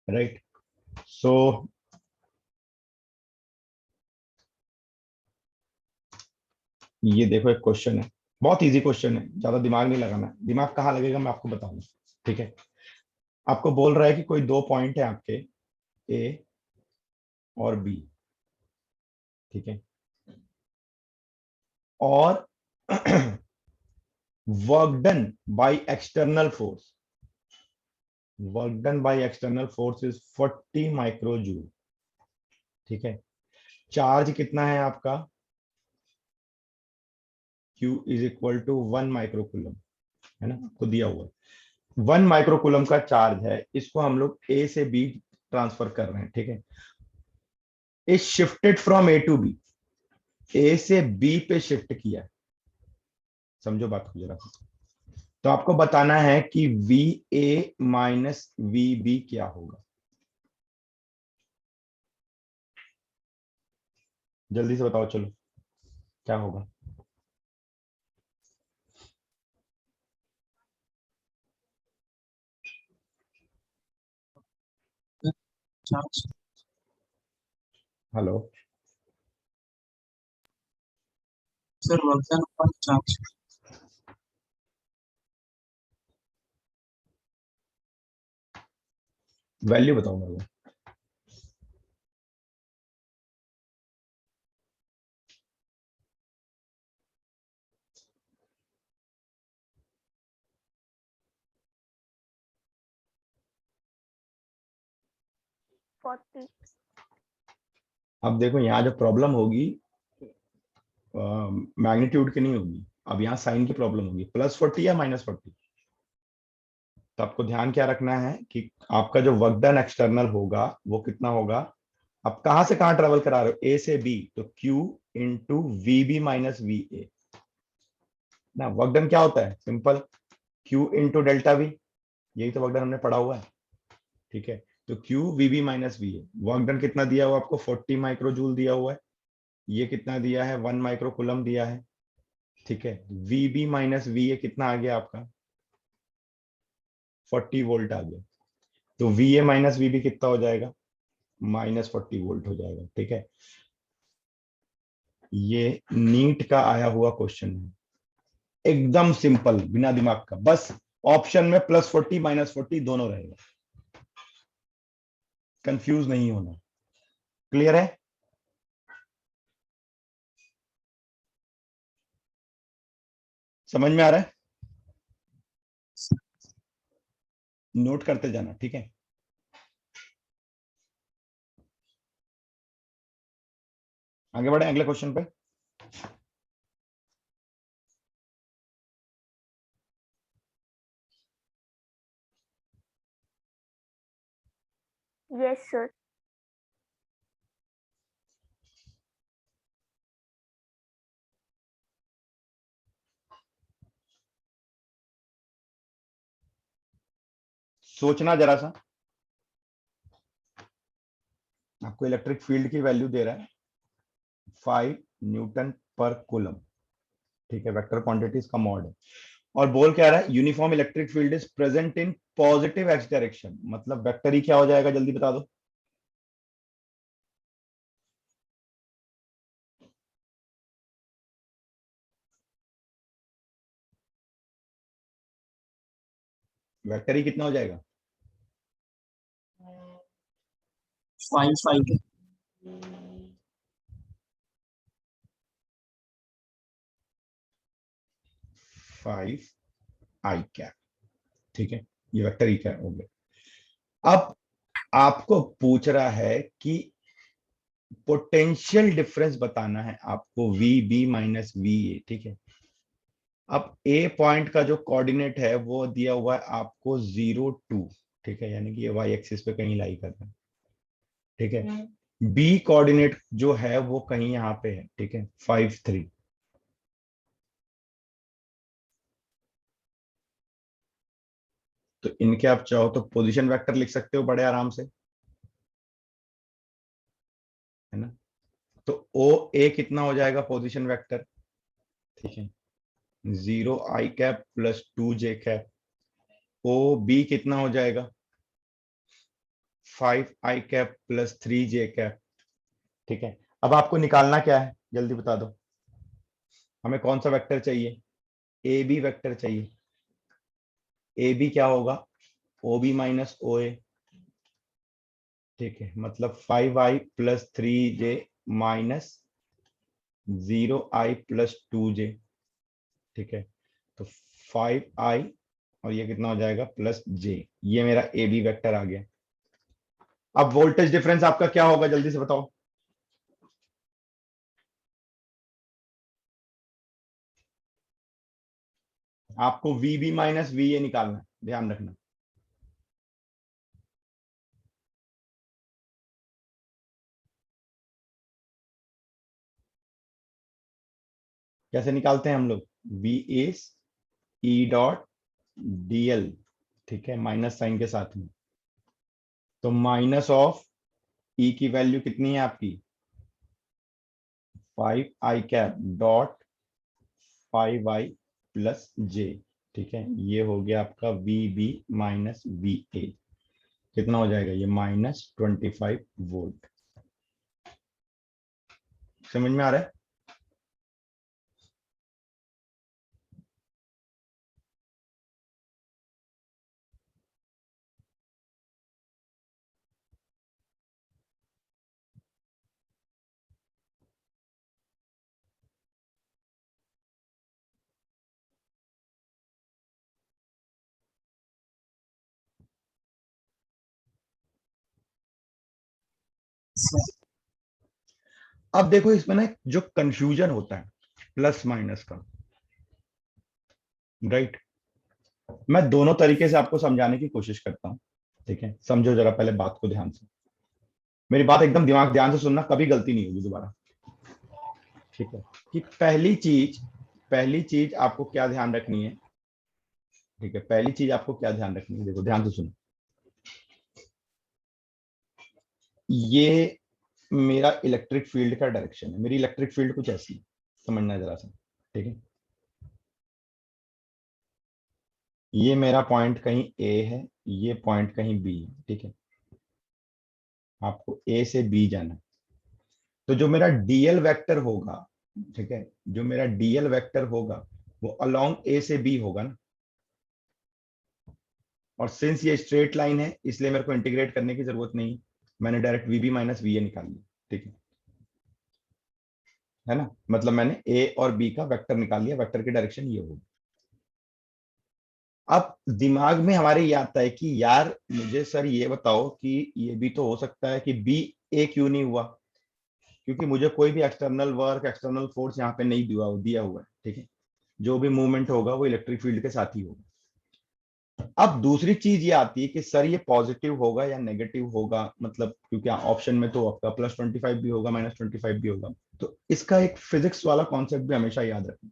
Right. सो ये देखो एक क्वेश्चन है, बहुत इजी क्वेश्चन है, ज्यादा दिमाग नहीं लगाना है। दिमाग कहाँ लगेगा मैं आपको बताऊंगा। ठीक है, आपको बोल रहा है कि कोई दो पॉइंट है आपके, ए और बी। ठीक है, और work done by external force, work done by external force is 40 microjoule. ठीक है, चार्ज कितना है आपका, Q is equal to 1 microcoulomb, है ना, आपको दिया हुआ है 1 माइक्रोकूलम का चार्ज है। इसको हम लोग ए से बी ट्रांसफर कर रहे हैं। ठीक है, is shifted from A to B, A से बी पे शिफ्ट किया है। समझो बात को जरा। तो आपको बताना है कि V A minus V B क्या होगा। जल्दी से बताओ, चलो क्या होगा। Charge. Hello, sir work done upon charge. Value बताओ मेरे को। अब देखो यहाँ जो प्रॉब्लम होगी मैग्नीट्यूड की नहीं होगी, अब यहाँ साइन की प्रॉब्लम होगी, +40 या -40। तो आपको ध्यान क्या रखना है कि आपका जो वर्क डन एक्सटर्नल होगा वो कितना होगा। अब कहां से कहां ट्रेवल करा रहे हो, ए से बी, तो Q into V B minus V A ना। वर्क डन क्या होता है, simple, Q into delta V, यही तो वर्क डन हमने पढ़ा हुआ है। ठीक है, तो Q V B minus V A, work done कितना दिया हुआ आपको, 40 माइक्रो जूल दिया हुआ है। ये कितना दिया है, 1 माइक्रो कूलम दिया है। ठीक है, V B minus V A कितना आ गया आपका, 40 वोल्ट आ गया। तो V A minus V B कितना हो जाएगा, -40 वोल्ट हो जाएगा। ठीक है, ये नीट का आया हुआ क्वेश्चन है, एकदम सिंपल, बिना दिमाग का, बस ऑप्शन में +40 -40 दोनों रहेगा, कंफ्यूज नहीं होना। क्लियर है। समझ में आ रहा है, नोट करते जाना। ठीक है, आगे बढ़े अगले क्वेश्चन पे। Yes, sir. सोचना जरा सा, आपको इलेक्ट्रिक फील्ड की वैल्यू दे रहा है 5 न्यूटन पर कूलम। ठीक है, वेक्टर क्वांटिटीज का मॉड है, और बोल क्या रहा है, uniform electric field is present in positive x direction, मतलब वेक्टर ही क्या हो जाएगा, जल्दी बता दो। वेक्टर ही कितना हो जाएगा, 5 5 I कैप। ठीक है, ये वेक्टर ही क्या हो गया। अब आपको पूछ रहा है कि पोटेंशियल डिफरेंस बताना है आपको, V B minus V A. ठीक है, अब ए पॉइंट का जो कोऑर्डिनेट है वो दिया हुआ है आपको 0 2। ठीक है, यानी कि ये वाई एक्सिस पे कहीं लाई कर रहा है। ठीक है, बी कोऑर्डिनेट जो है वो कहीं यहाँ पे है। ठीक है, 5 3। तो इनके आप चाहो तो पोजीशन वेक्टर लिख सकते हो बड़े आराम से, है ना। तो ओ ए कितना हो जाएगा पोजीशन वेक्टर। ठीक है, 0 I cap +2 J cap. O B कितना हो जाएगा, 5i cap plus 3j cap. ठीक है, अब आपको निकालना क्या है जल्दी बता दो। हमें कौन सा वेक्टर चाहिए? ए बी वेक्टर चाहिए। ए बी क्या होगा? ओ बी माइनस ओ ए। ठीक है, मतलब 5i + 3j minus 0i + 2j। ठीक है, तो 5i और ये कितना हो जाएगा +j। ये मेरा ए बी वेक्टर आ गया। अब वोल्टेज डिफरेंस आपका क्या होगा जल्दी से बताओ। आपको VB माइनस VA निकालना है, ध्यान रखना। कैसे निकालते हैं हम लोग? V is E.dl। ठीक है, माइनस साइन के साथ में। तो माइनस ऑफ E की वैल्यू कितनी है आपकी? 5i कैप.5i + j। ठीक है, ये हो गया आपका VB माइनस VA। कितना हो जाएगा ये? -25 वोल्ट। समझ में आ रहा है? सर अब देखो इसमें ना जो कंफ्यूजन होता है प्लस माइनस का, राइट, मैं दोनों तरीके से आपको समझाने की कोशिश करता हूं। ठीक है, समझो जरा पहले बात को ध्यान से। मेरी बात एकदम दिमाग ध्यान से सुनना, कभी गलती नहीं होगी दोबारा। ठीक है, कि पहली चीज आपको क्या ध्यान रखनी है। ठीक है, पहली चीज आपको क्या ध्यान रखनी है, देखो ध्यान से सुनो। ये मेरा इलेक्ट्रिक फील्ड का डायरेक्शन है। मेरी इलेक्ट्रिक फील्ड कुछ ऐसी है, समझना जरा सा। ठीक है, ये मेरा पॉइंट कहीं ए है, ये पॉइंट कहीं बी है। ठीक है, आपको ए से बी जाना है। तो जो मेरा डीएल वेक्टर होगा, ठीक है, जो मेरा डीएल वेक्टर होगा वो अलोंग ए से बी होगा ना। और सिंस ये स्ट्रेट लाइन है इसलिए मेरे को इंटीग्रेट करने की जरूरत नहीं। मैंने डायरेक्ट वीबी माइनस वीए निकाल लिया। ठीक है ना, मतलब मैंने ए और बी का वेक्टर निकाल लिया, वेक्टर की डायरेक्शन ये होगी। अब दिमाग में हमारे ये आता है कि यार मुझे सर ये बताओ कि ये भी तो हो सकता है कि बी ए क्यों नहीं हुआ, क्योंकि मुझे कोई भी एक्सटर्नल वर्क एक्सटर्नल फोर्स यहाँ पे नहीं दिया हुआ है। ठीक है, जो भी मूवमेंट होगा वो इलेक्ट्रिक फील्ड के साथ ही होगा। अब दूसरी चीज ये आती है कि सर ये पॉजिटिव होगा या नेगेटिव होगा, मतलब क्योंकि ऑप्शन में तो आपका +25 भी होगा -25 भी होगा। तो इसका एक फिजिक्स वाला कॉन्सेप्ट भी हमेशा याद रखना।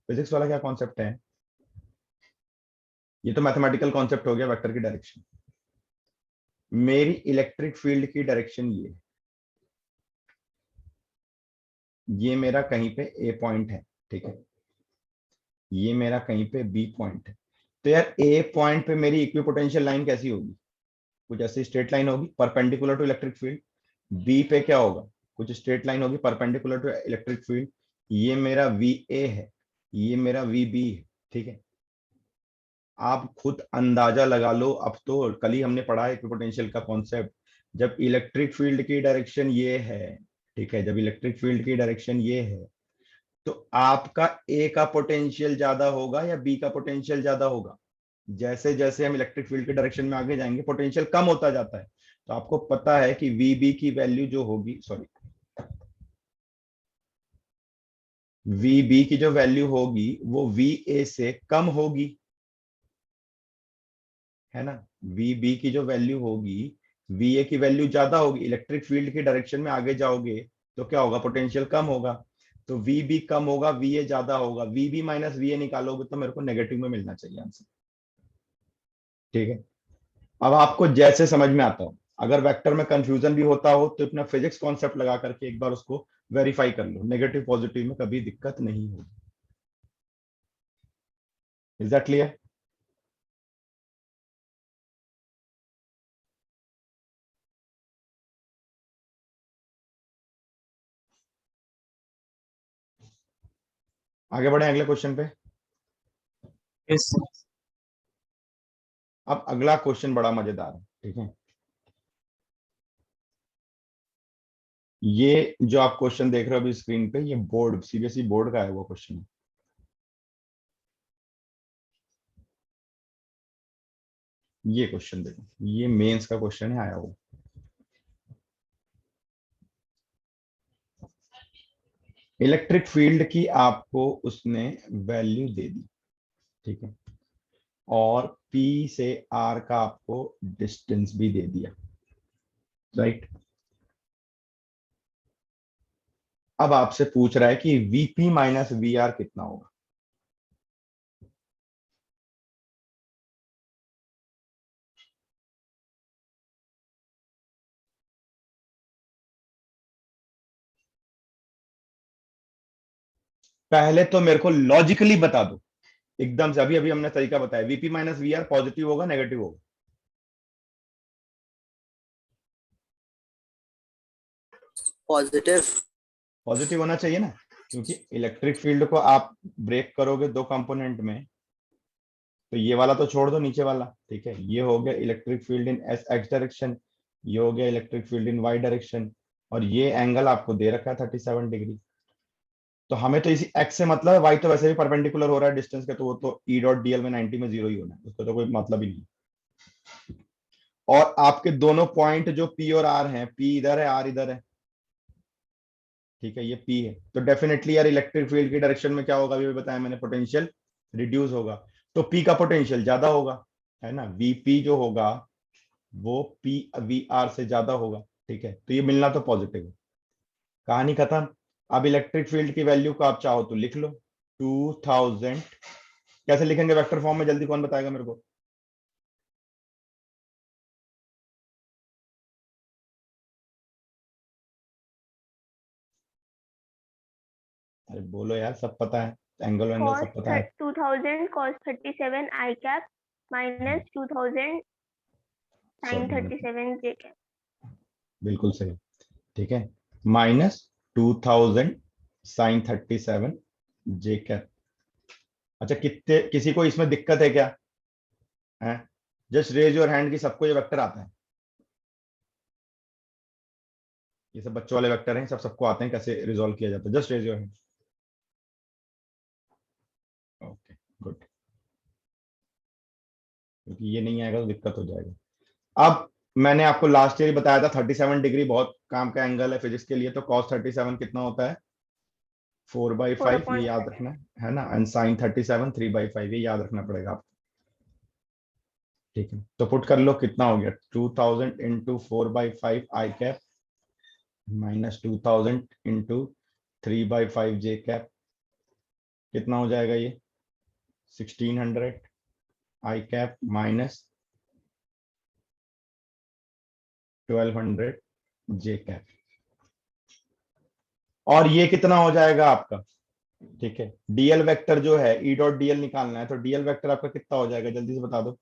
फिजिक्स वाला क्या कॉन्सेप्ट है? ये तो मैथमेटिकल कॉन्सेप्ट हो गया, वेक्टर की डायरेक्शन। मेरी इलेक्ट्रिक फील्ड की डायरेक्शन ये मेरा कहीं पे ए पॉइंट है। ठीक है, ये मेरा कहीं पे बी पॉइंट है। तो यार ए पॉइंट पे मेरी इक्विपोटेंशियल लाइन कैसी होगी? कुछ ऐसी स्ट्रेट लाइन होगी perpendicular to electric field. B पे क्या होगा? कुछ स्ट्रेट लाइन होगी परपेंडिकुलर टू इलेक्ट्रिक फील्ड। ये मेरा वी ए है, ये मेरा वी बी है। ठीक है, आप खुद अंदाजा लगा लो। अब तो कल ही हमने पढ़ा है इक्विपोटेंशियल का कॉन्सेप्ट। जब इलेक्ट्रिक फील्ड की डायरेक्शन ये है, ठीक है, जब इलेक्ट्रिक फील्ड की डायरेक्शन ये है, तो आपका ए का पोटेंशियल ज्यादा होगा या बी का पोटेंशियल ज्यादा होगा? जैसे जैसे हम इलेक्ट्रिक फील्ड के डायरेक्शन में आगे जाएंगे पोटेंशियल कम होता जाता है। तो आपको पता है कि वीबी की वैल्यू जो होगी, सॉरी, वीबी की जो वैल्यू होगी वो वी ए से कम होगी, है ना। वीबी की जो वैल्यू होगी, वी ए की वैल्यू ज्यादा होगी। इलेक्ट्रिक फील्ड की डायरेक्शन में आगे जाओगे तो क्या होगा? पोटेंशियल कम होगा। तो वीबी कम होगा, वी ए ज्यादा होगा। वीबी माइनस वी ए निकालोगे तो मेरे को नेगेटिव में मिलना चाहिए आंसर। ठीक है, अब आपको जैसे समझ में आता हो। अगर वेक्टर में कंफ्यूजन भी होता हो तो अपना फिजिक्स कॉन्सेप्ट लगा करके एक बार उसको वेरीफाई कर लो। नेगेटिव पॉजिटिव में कभी दिक्कत नहीं होगी। Is that clear? आगे बढ़े अगले क्वेश्चन पे। Yes sir. अब अगला क्वेश्चन बड़ा मजेदार है, ठीक है। ये जो आप क्वेश्चन देख रहे हो अभी स्क्रीन पे, ये बोर्ड सीबीएसई बोर्ड का है वो क्वेश्चन। ये क्वेश्चन देखो, ये मेंस का क्वेश्चन है आया हुआ। इलेक्ट्रिक फील्ड की आपको उसने वैल्यू दे दी, ठीक है, और P से R का आपको डिस्टेंस भी दे दिया, राइट। अब आपसे पूछ रहा है कि VP माइनस VR कितना होगा। पहले तो मेरे को लॉजिकली बता दो एकदम से, अभी अभी हमने तरीका बताया, VP माइनस VR पॉजिटिव होगा नेगेटिव होगा? पॉजिटिव। पॉजिटिव होना चाहिए ना, क्योंकि इलेक्ट्रिक फील्ड को आप ब्रेक करोगे दो कंपोनेंट में, तो ये वाला तो छोड़ दो नीचे वाला, ठीक है। ये हो गया electric field in X direction, ये हो गया electric field in Y direction, और ये एंगल आपको दे रखा है 37 डिग्री। तो हमें तो इसी एक्स से मतलब है, वाई तो वैसे भी परपेंडिकुलर हो रहा है डिस्टेंस के, तो वो तो ई डॉट डीएल में 90 में 0 ही होना है, उसका तो कोई मतलब ही नहीं। और आपके दोनों पॉइंट जो पी और आर हैं, पी इधर है आर इधर है, ठीक है, ये पी है, तो डेफिनेटली यार इलेक्ट्रिक फील्ड की डायरेक्शन में क्या होगा, अभी बताया मैंने, पोटेंशियल रिड्यूस होगा, तो पी का पोटेंशियल ज्यादा होगा, है ना, वीपी जो होगा वो पी वी आर से ज्यादा होगा, ठीक है, तो ये मिलना तो पॉजिटिव है, कहानी खत्म। अब इलेक्ट्रिक फील्ड की वैल्यू को आप चाहो तो लिख लो 2000, कैसे लिखेंगे वेक्टर फॉर्म में, जल्दी कौन बताएगा मेरे को? अरे बोलो यार, सब पता है, एंगल एंगल सब पता है। 2000 cos 37 I cap minus 2000 sin sorry, 37 j cap. बिल्कुल सही, ठीक है, माइनस 2000 साइन 37 जे कैप। अच्छा, कितने किसी को इसमें दिक्कत है क्या? है, जस्ट रेज योर हैंड की सबको ये वेक्टर आता है, ये सब बच्चों वाले वेक्टर हैं, सब सबको आते हैं कैसे रिजॉल्व किया जाता है, just raise your hand. Okay good, क्योंकि ये नहीं आएगा तो दिक्कत हो जाएगा। अब मैंने आपको लास्ट ईयर बताया था 37 डिग्री बहुत काम का एंगल है फिजिक्स के लिए, तो कॉस 37 कितना होता है? 4/5, ये याद रखना है ना, एंड साइन 37 3/5, ये याद रखना पड़ेगा आपको, ठीक है। तो पुट कर लो, कितना हो गया 2000 इंटू 4/5 आई कैप माइनस 2000 इंटू 3/5 जे कैप, कितना हो जाएगा ये 1600 आई कैप माइनस 1200 जे कैप, और ये कितना हो जाएगा आपका, ठीक है। डीएल वेक्टर जो है ई डॉट डीएल निकालना है, तो डीएल वेक्टर आपका कितना हो जाएगा, जल्दी से बता दो।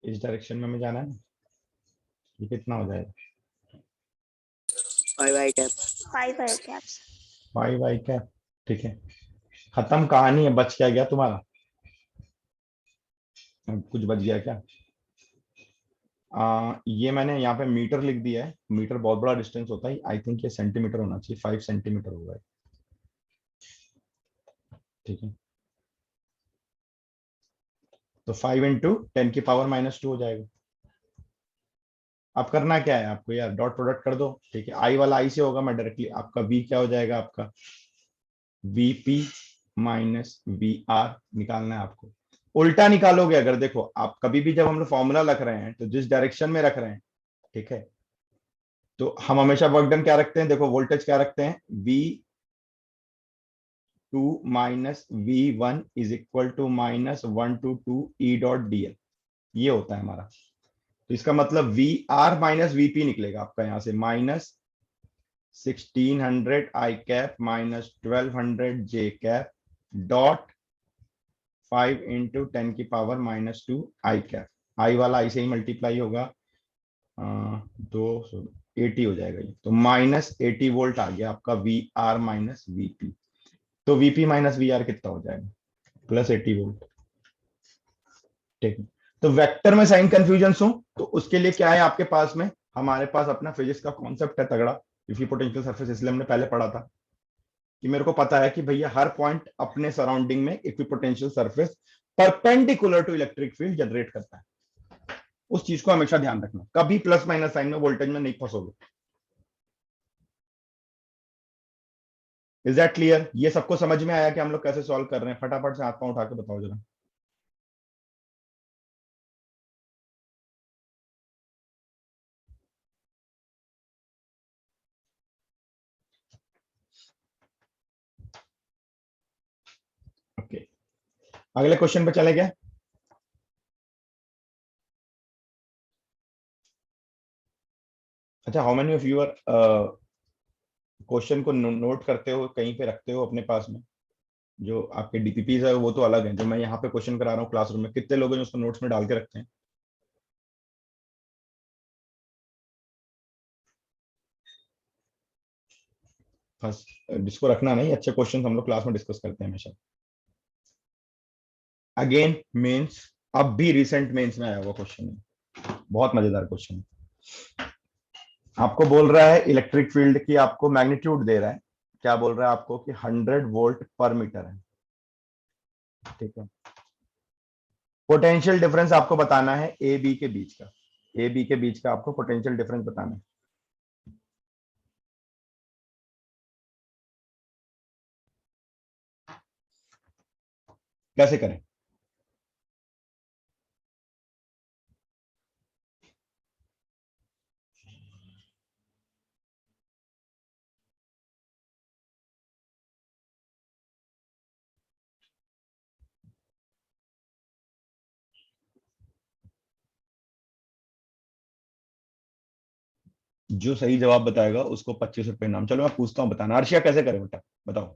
इस डायरेक्शन में हमें जाना है ना, ये कितना हो जाएगा? 5 I cap। 5 I cap. 5 I cap, ठीक है, खत्म कहानी है। बच क्या गया तुम्हारा, कुछ बच गया क्या? ये मैंने यहाँ पे मीटर लिख दिया है, मीटर बहुत बड़ा डिस्टेंस होता है, आई थिंक ये सेंटीमीटर होना चाहिए, 5 सेंटीमीटर होगा, ठीक है। तो 5 इंटू 10⁻⁻² हो जाएगा। अब करना क्या है आपको यार, डॉट प्रोडक्ट कर दो, ठीक है, आई वाला आई से होगा, मैं डायरेक्टली आपका वी क्या हो जाएगा, आपका वीपी माइनस वी आर निकालना है आपको। उल्टा निकालोगे अगर, देखो आप कभी भी जब हम लोग फॉर्मूला रख रहे हैं तो जिस डायरेक्शन में रख रहे हैं, ठीक है, तो हम हमेशा वर्क डन क्या रखते हैं, देखो वोल्टेज क्या रखते हैं, V2 minus V1 is equal to -1 to 2 E dot DL, ये होता है हमारा। तो इसका मतलब वी आर माइनस वीपी निकलेगा आपका यहाँ से, -1600 आई कैप माइनस 1200 जे कैप डॉट 5 इंटू 10⁻⁻² आई कैप, आई वाला आई से ही मल्टीप्लाई होगा, 80 हो जाएगा ये, तो -80 वोल्ट आ गया आपका वी आर माइनस वीपी। तो वीपी माइनस वी आर कितना हो जाएगा, +80 वोल्ट। ठीक है, तो वेक्टर में साइन कंफ्यूजन हो तो उसके लिए क्या है आपके पास में, हमारे पास अपना फिजिक्स का कॉन्सेप्ट है तगड़ा, इक्विपोटेंशियल सरफेस, इसलिए हमने पहले पढ़ा था कि मेरे को पता है कि भैया हर पॉइंट अपने सराउंडिंग में equipotential surface perpendicular to electric field generate करता है। उस चीज को हमेशा ध्यान रखना, कभी प्लस माइनस साइन में वोल्टेज में नहीं फंसोगे। Is that clear? ये सबको समझ में आया कि हम लोग कैसे सॉल्व कर रहे हैं? फटाफट से हाथ पांव उठा के बताओ जरा। ओके, अगले क्वेश्चन पे चले गए। अच्छा, how many of you are question को नोट करते हो, कहीं पे रखते हो अपने पास में? जो आपके डीपीपीज है वो तो अलग है, जो मैं यहाँ पे क्वेश्चन करा रहा हूँ क्लासरूम में, कितने लोग हैं जो उसको नोट्स में डाल के रखते हैं? बस जिसको रखना नहीं, अच्छे क्वेश्चन हम लोग क्लास में डिस्कस करते हैं हमेशा। अगेन मेंस, अब भी रिसेंट मेंस में आया हुआ क्वेश्चन है, बहुत मजेदार क्वेश्चन है। आपको बोल रहा है इलेक्ट्रिक फील्ड की, आपको मैग्नीट्यूड दे रहा है, क्या बोल रहा है आपको कि 100 वोल्ट/मीटर है। ठीक है, पोटेंशियल डिफरेंस आपको बताना है ए बी के बीच का, ए बी के बीच का आपको पोटेंशियल डिफरेंस बताना है। कैसे करें? जो सही जवाब बताएगा उसको 25 रुपए इनाम। चलो मैं पूछता हूँ, बताना। अर्शिया कैसे करें बेटा, बताओ।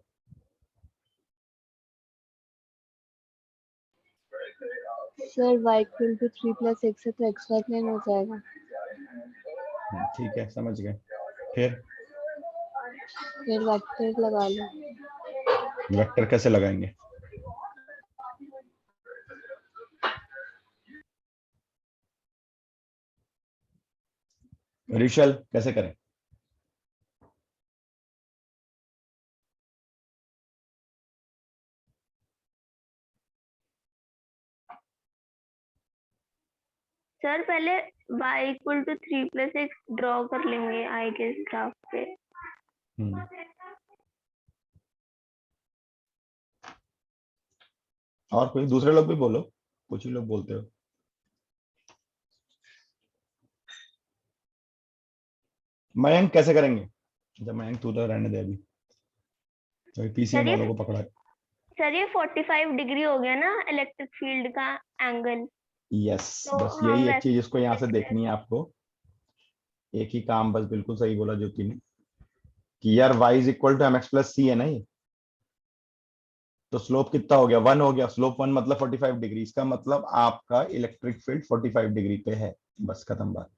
Sir y equal to 3 plus x है तो xy प्लेन हो जाएगा। ठीक है, समझ गए। फिर वेक्टर लगा लो। वेक्टर कैसे लगाएंगे? रिशल कैसे करें? सर पहले y equal to 3 plus X draw कर लेंगे आई के ग्राफ पे। और कोई दूसरे लोग भी बोलो, कुछ ही लोग बोलते हो। मयंक कैसे करेंगे? जब मयंक तू तो रहने दे अभी, तो पीसीएम सर ये वालों को पकड़ा है। सर ये 45 डिग्री हो गया ना इलेक्ट्रिक फील्ड का एंगल। यस, तो बस हम यही एक चीज इसको यहाँ से वैसे देखनी है आपको। एक ही काम, बस बिल्कुल सही बोला ज्योति ने कि यार y is equal to M X plus C है ना ये, तो स्लोप कितना हो गया, 1 हो गया। स्लोप 1 मतलब 45 डिग्री, इसका मतलब आपका इलेक्ट्रिक फील्ड 45 डिग्री पे है। बस खत्म बात।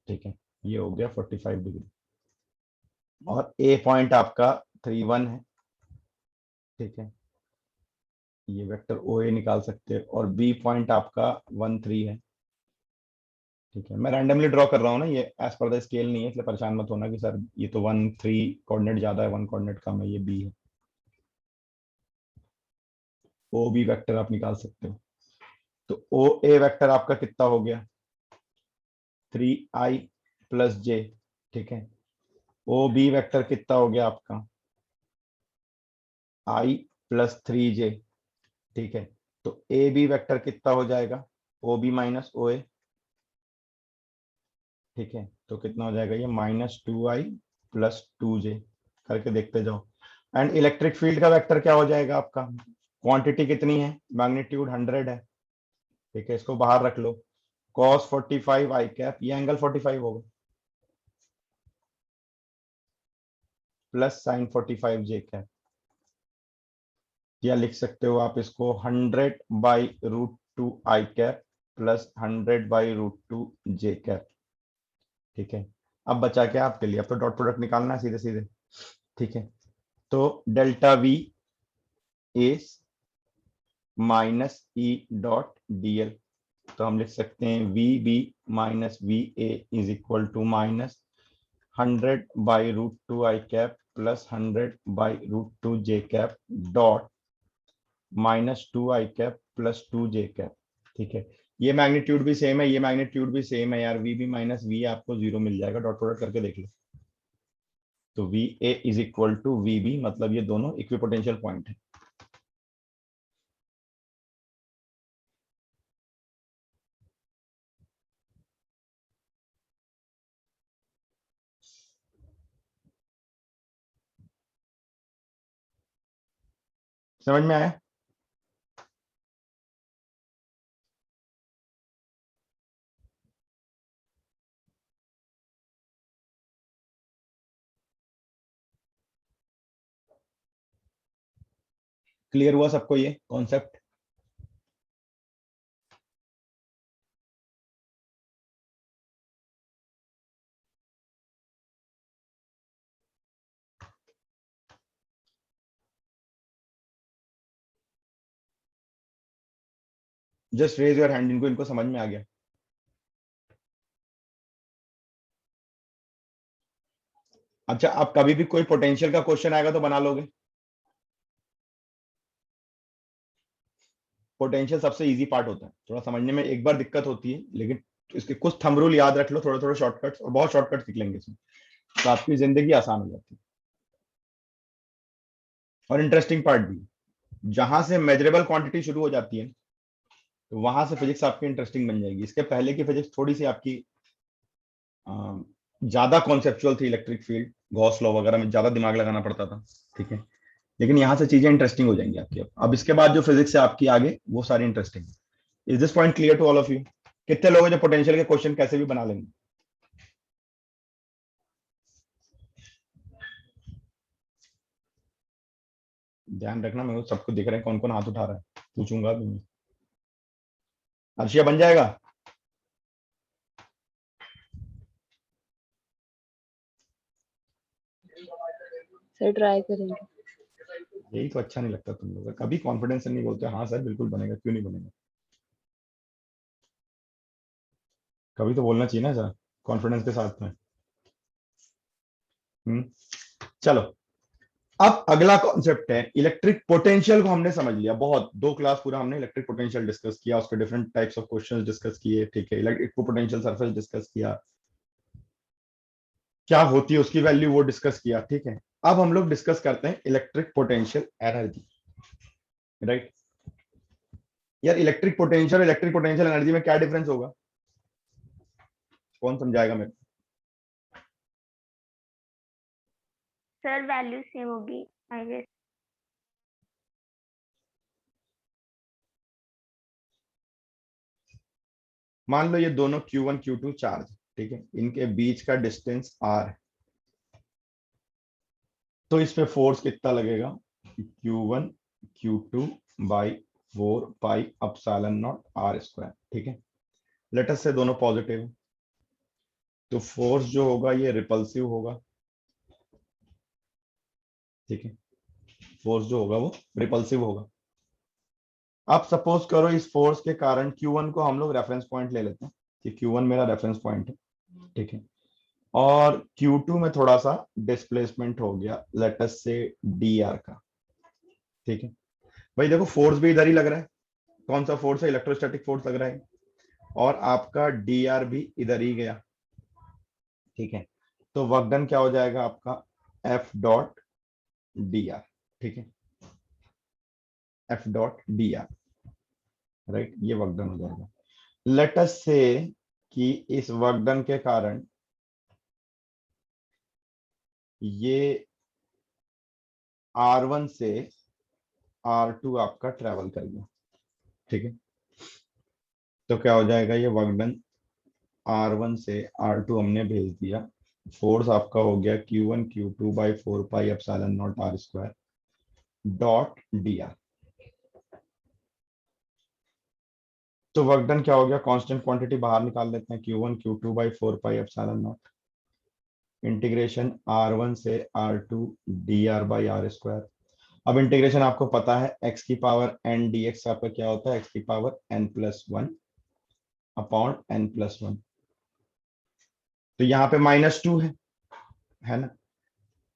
ठीक है, ये हो गया 45 डिग्री। और ए पॉइंट आपका 3 1 है। ठीक है, ये वेक्टर ओ ए निकाल सकते हैं। और बी पॉइंट आपका 1 3 है। ठीक है, मैं रैंडमली ड्रॉ कर रहा हूँ ना, ये एज पर द स्केल नहीं है, इसलिए परेशान मत होना कि सर ये तो 1 3 कोऑर्डिनेट ज्यादा है, 1 कोऑर्डिनेट कम है। ये बी है। ओ बी वेक्टर आप निकाल सकते हो। तो ओ ए वेक्टर आपका कितना हो गया, 3i प्लस जे। ठीक है, ओ बी वेक्टर कितना हो गया आपका, i प्लस 3j। ठीक है, तो ए बी वेक्टर कितना हो जाएगा, ओ बी माइनस ओ ए। ठीक है, तो कितना हो जाएगा ये, -2i प्लस 2j। करके देखते जाओ। एंड इलेक्ट्रिक फील्ड का वेक्टर क्या हो जाएगा आपका, क्वांटिटी कितनी है, मैग्नीट्यूड 100 है। ठीक है, इसको बाहर रख लो। cos 45 i कैप, ये एंगल 45 होगा, प्लस sin 45 j कैप। या लिख सकते हो आप इसको 100/√2 i cap plus 100/√2 J cap. ठीक है, अब बचा क्या आपके लिए? अब तो डॉट प्रोडक्ट निकालना है सीधे सीधे। ठीक है, तो delta V is minus E dot DL. तो हम लिख सकते हैं V B minus V A is equal to minus 100/√2 I cap plus 100/√2 J cap dot -2 I cap plus 2 J cap. ठीक है, ये मैग्नीट्यूड भी सेम है, ये मैग्नीट्यूड भी सेम है यार, वी बी माइनस वी आपको 0 मिल जाएगा, डॉट प्रोडक्ट करके देख लो। तो V A is equal to V B, मतलब ये दोनों इक्विपोटेंशियल पॉइंट है। समझ में आया? क्लियर हुआ सबको ये concept? Just raise your hand, इनको समझ में आ गया। अच्छा, अब कभी भी कोई पोटेंशियल का क्वेश्चन आएगा तो बना लोगे? पोटेंशियल सबसे इजी पार्ट होता है, थोड़ा समझने में एक बार दिक्कत होती है, लेकिन इसके कुछ थंब रूल याद रख लो, थोड़े थोड़े शॉर्टकट्स, और बहुत शॉर्टकट सीख लेंगे इसमें, तो आपकी जिंदगी आसान हो जाती है। और इंटरेस्टिंग पार्ट भी, जहां से मेजरेबल क्वांटिटी शुरू हो जाती है तो वहां से फिजिक्स आपकी इंटरेस्टिंग बन जाएगी। इसके पहले की फिजिक्स थोड़ी सी आपकी ज्यादा कॉन्सेप्चुअल थी, इलेक्ट्रिक फील्ड गॉस लॉ वगैरह में ज्यादा दिमाग लगाना पड़ता था। ठीक है, लेकिन यहाँ से चीजें इंटरेस्टिंग हो जाएंगी आपकी। अब इसके बाद जो फिजिक्स है आपकी आगे, वो सारी इंटरेस्टिंग है। Is this point clear to all of you? कितने लोग हैं जो पोटेंशियल के क्वेश्चन कैसे भी बना लेंगे? ध्यान रखना, मैं सबको दिख रहा है कौन कौन हाथ उठा रहा है, पूछूंगा भी मैं। अर्शिया बन जाएगा? सर ट्राई करेंगे। यही तो अच्छा नहीं लगता तुम लोग का, कभी कॉन्फिडेंस नहीं बोलते हाँ सर बिल्कुल बनेगा, क्यों नहीं बनेगा? कभी तो बोलना चाहिए ना सर, कॉन्फिडेंस के साथ में। चलो, अब अगला कॉन्सेप्ट है इलेक्ट्रिक पोटेंशियल को हमने समझ लिया, बहुत 2 क्लास पूरा हमने इलेक्ट्रिक पोटेंशियल डिस्कस किया, उसके different types of questions discuss किए। ठीक है, इलेक्ट्रिक पोटेंशियल सरफेस डिस्कस किया, क्या होती है उसकी वैल्यू वो डिस्कस किया। ठीक है, अब हम लोग डिस्कस करते हैं इलेक्ट्रिक पोटेंशियल एनर्जी। राइट यार, इलेक्ट्रिक पोटेंशियल एनर्जी में क्या डिफरेंस होगा? कौन समझाएगा मेरे? सर वैल्यू सेम होगी आई गेस। मान लो ये दोनों Q1 Q2 चार्ज, ठीक है, इनके बीच का डिस्टेंस R है, तो इस पे फोर्स कितना लगेगा? Q1 Q2 by 4 pi epsilon not R²। ठीक है, लेटस से दोनों पॉजिटिव है, तो फोर्स जो होगा ये रिपल्सिव होगा। ठीक है, फोर्स जो होगा वो रिपल्सिव होगा। अब सपोज करो इस फोर्स के कारण Q1 को हम लोग रेफरेंस पॉइंट ले लेते हैं कि Q1 मेरा रेफरेंस पॉइंट है। ठीक है, और Q2 में थोड़ा सा डिस्प्लेसमेंट हो गया, लेटस से dr का। ठीक है भाई, देखो फोर्स भी इधर ही लग रहा है, कौन सा फोर्स है? इलेक्ट्रोस्टैटिक फोर्स लग रहा है, और आपका dr भी इधर ही गया। ठीक है, तो वर्क डन क्या हो जाएगा आपका? F dot dr। ठीक है, F डॉट dr, राइट, ये वर्क डन हो जाएगा। लेटस से कि इस वर्क डन के कारण ये R1 से R2 आपका ट्रेवल कर गया। ठीक है, तो क्या हो जाएगा? ये वर्क डन R1 से R2 हमने भेज दिया, फोर्स आपका हो गया Q1 Q2 by 4 pi epsilon not R² dot dr। तो वर्क डन क्या हो गया, कांस्टेंट क्वांटिटी बाहर निकाल लेते हैं, Q1 Q2 by 4 pi epsilon not integration R1 से R2 dr by r square. अब इंटीग्रेशन आपको पता है x की पावर n dx आपका क्या होता है, x की पावर n+1 अपॉन n+1। तो यहाँ पे -2 है ना,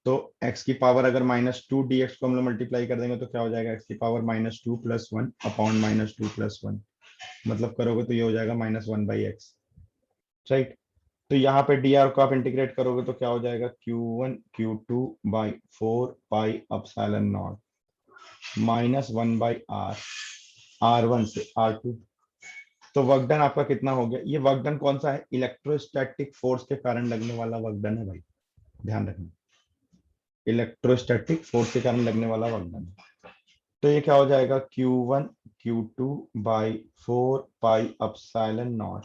तो x की पावर अगर -2 dx को हम लोग मल्टीप्लाई कर देंगे तो क्या हो जाएगा, x की पावर -2 + 1 अपॉन -2 + 1, मतलब करोगे तो ये हो जाएगा -1/x, राइट। तो यहाँ पे dr को आप इंटीग्रेट करोगे तो क्या हो जाएगा, Q1 Q2 by 4 pi epsilon not -1/r, R1 से R2। तो वर्क डन आपका कितना हो गया, ये वर्क डन कौन सा है, इलेक्ट्रोस्टैटिक फोर्स के कारण लगने वाला वर्क डन है भाई, ध्यान रखना, इलेक्ट्रोस्टैटिक फोर्स के कारण लगने वाला वर्क डन। तो ये क्या हो जाएगा, Q1 Q2 by 4 pi epsilon not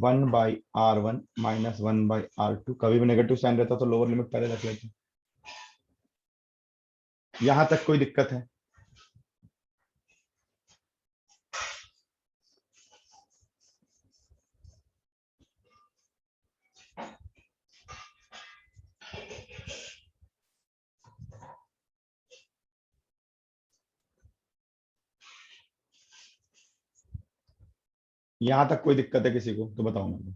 1/r1 -1/r2। कभी भी नेगेटिव साइन रहता तो लोअर लिमिट पहले रख लेते। यहां तक कोई दिक्कत है? यहां तक कोई दिक्कत है किसी को तो बताओ मेरे को,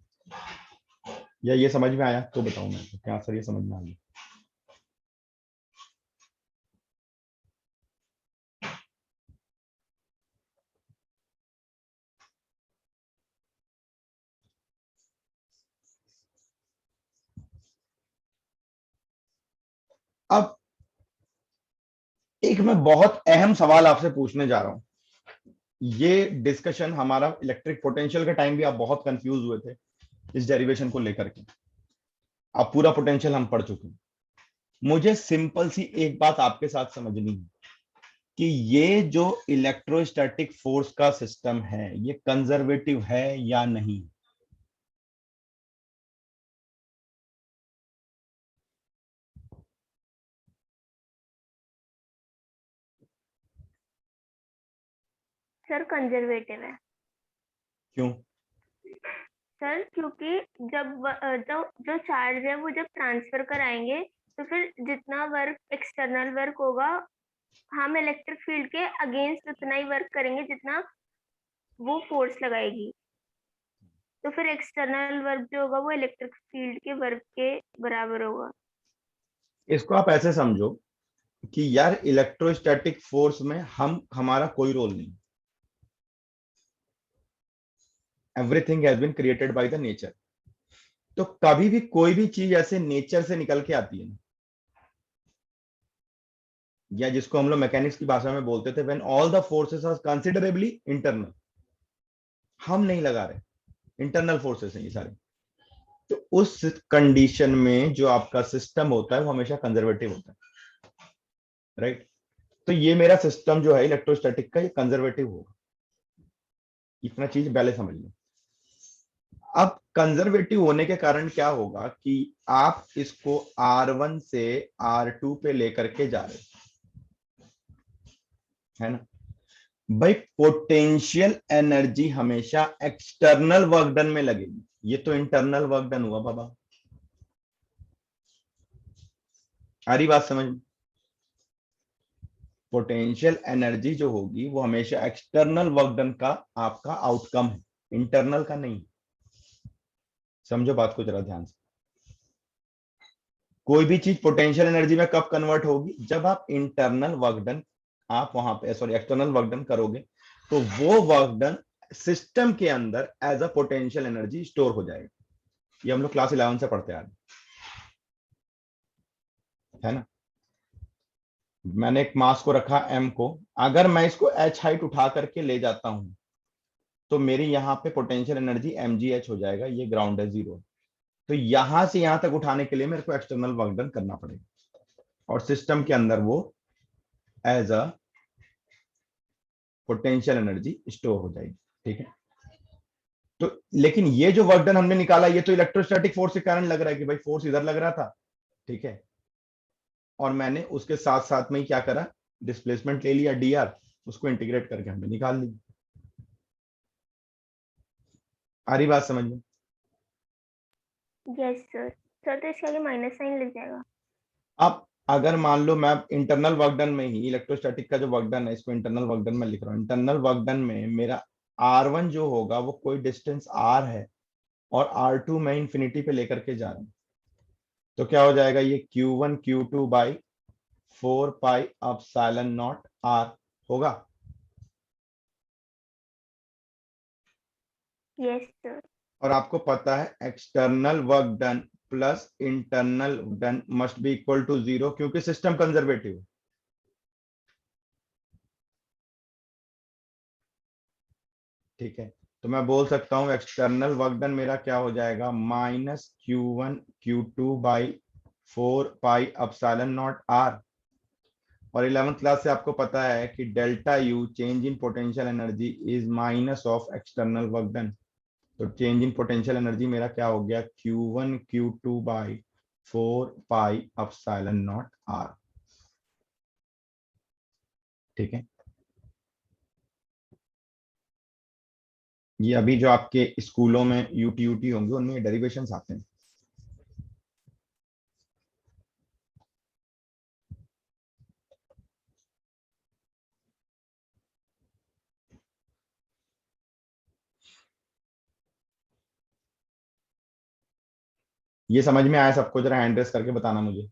या ये समझ में आया तो बताओ मेरे को, क्या सर ये समझ में आ गया? अब एक मैं बहुत अहम सवाल आपसे पूछने जा रहा हूं, ये डिस्कशन हमारा इलेक्ट्रिक पोटेंशियल के टाइम भी आप बहुत कंफ्यूज हुए थे इस डेरिवेशन को लेकर के, अब पूरा पोटेंशियल हम पढ़ चुके हैं। मुझे सिंपल सी एक बात आपके साथ समझनी है कि ये जो इलेक्ट्रोस्टैटिक फोर्स का सिस्टम है ये कंजर्वेटिव है या नहीं। सर कंजर्वेटिव है क्यों? सर, क्योंकि जो चार्ज है वो जब ट्रांसफर कराएंगे तो फिर जितना वर्क एक्सटर्नल वर्क होगा हम इलेक्ट्रिक फील्ड के अगेंस्ट उतना ही वर्क करेंगे जितना वो फोर्स लगाएगी, तो फिर एक्सटर्नल वर्क जो होगा वो इलेक्ट्रिक फील्ड के वर्क के बराबर होगा। इसको आप ऐसे समझो कि यार इलेक्ट्रोस्टैटिक फोर्स में हमारा कोई रोल नहीं, everything has been created by the nature. तो कभी भी कोई भी चीज ऐसे नेचर से निकल के आती है ना, या जिसको हम लोग मैकेनिक्स की भाषा में बोलते थे when all the forces are considerably internal, हम नहीं लगा रहे, इंटरनल फोर्सेस हैं ये सारे, तो उस कंडीशन में जो आपका सिस्टम होता है वो हमेशा कंजर्वेटिव होता है, राइट। तो ये मेरा सिस्टम जो है इलेक्ट्रोस्टैटिक का ये कंजर्वेटिव होगा, इतना चीज पहले समझ लो। अब कंजर्वेटिव होने के कारण क्या होगा कि आप इसको R1 से R2 पे लेकर के जा रहे है ना भाई, पोटेंशियल एनर्जी हमेशा एक्सटर्नल वर्क डन में लगेगी, ये तो इंटरनल वर्क डन हुआ बाबा, आ रही बात समझ में? पोटेंशियल एनर्जी जो होगी वो हमेशा एक्सटर्नल वर्क डन का आपका आउटकम है, इंटरनल का नहीं। समझो बात को जरा ध्यान से, कोई भी चीज पोटेंशियल एनर्जी में कब कन्वर्ट होगी, जब आप इंटरनल वर्क डन आप वहां पे एक्सटर्नल वर्क डन करोगे तो वो वर्क डन सिस्टम के अंदर as a potential energy store हो जाएगा। ये हम लोग क्लास 11 से पढ़ते आ रहे है ना। मैंने एक मास को रखा m को, अगर मैं इसको h हाइट उठा करके ले जाता हूं तो मेरी यहाँ पे पोटेंशियल एनर्जी mgh हो जाएगा, ये ग्राउंड है 0। तो यहां से यहां तक उठाने के लिए मेरे को एक्सटर्नल वर्क डन करना पड़ेगा और सिस्टम के अंदर वो as a potential energy store हो जाएगी, ठीक है। तो लेकिन ये जो वर्क डन हमने निकाला ये तो इलेक्ट्रोस्टैटिक फोर्स के कारण लग रहा है कि भाई फोर्स इधर लग रहा था, ठीक है, और मैंने उसके साथ साथ में ही क्या करा, डिस्प्लेसमेंट ले लिया dr, उसको इंटीग्रेट करके हमने निकाल ली। आ रही बात समझ में? Yes sir. सर तो इसके आगे माइनस साइन लग जाएगा। अब अगर मान लो मैं इंटरनल वर्क डन में ही, इलेक्ट्रोस्टैटिक का जो वर्क डन है इसको इंटरनल वर्क डन में लिख रहा हूँ, इंटरनल वर्क डन में मेरा R1 जो होगा वो कोई डिस्टेंस R है और R2 मैं इंफिनिटी पे लेकर के जा रहा हूँ, तो क्या हो जाएगा, ये Q1 Q2 by 4 pi epsilon naught R होगा। Yes sir. और आपको पता है external work done plus internal done must be equal to 0, क्योंकि सिस्टम कंजर्वेटिव है। ठीक है, तो मैं बोल सकता हूं एक्सटर्नल वर्क डन मेरा क्या हो जाएगा, minus Q1 Q2 by 4 pi epsilon naught R। और 11th क्लास से आपको पता है कि delta U change in potential energy is minus of external work done. तो चेंज इन पोटेंशियल एनर्जी मेरा क्या हो गया, Q1 Q2 by 4 pi epsilon naught R। ठीक है, ये अभी जो आपके स्कूलों में यूटी होंगे उनमें डेरिवेशंस आते हैं। ये समझ में आया सबको? जरा हैंड रेस करके बताना मुझे।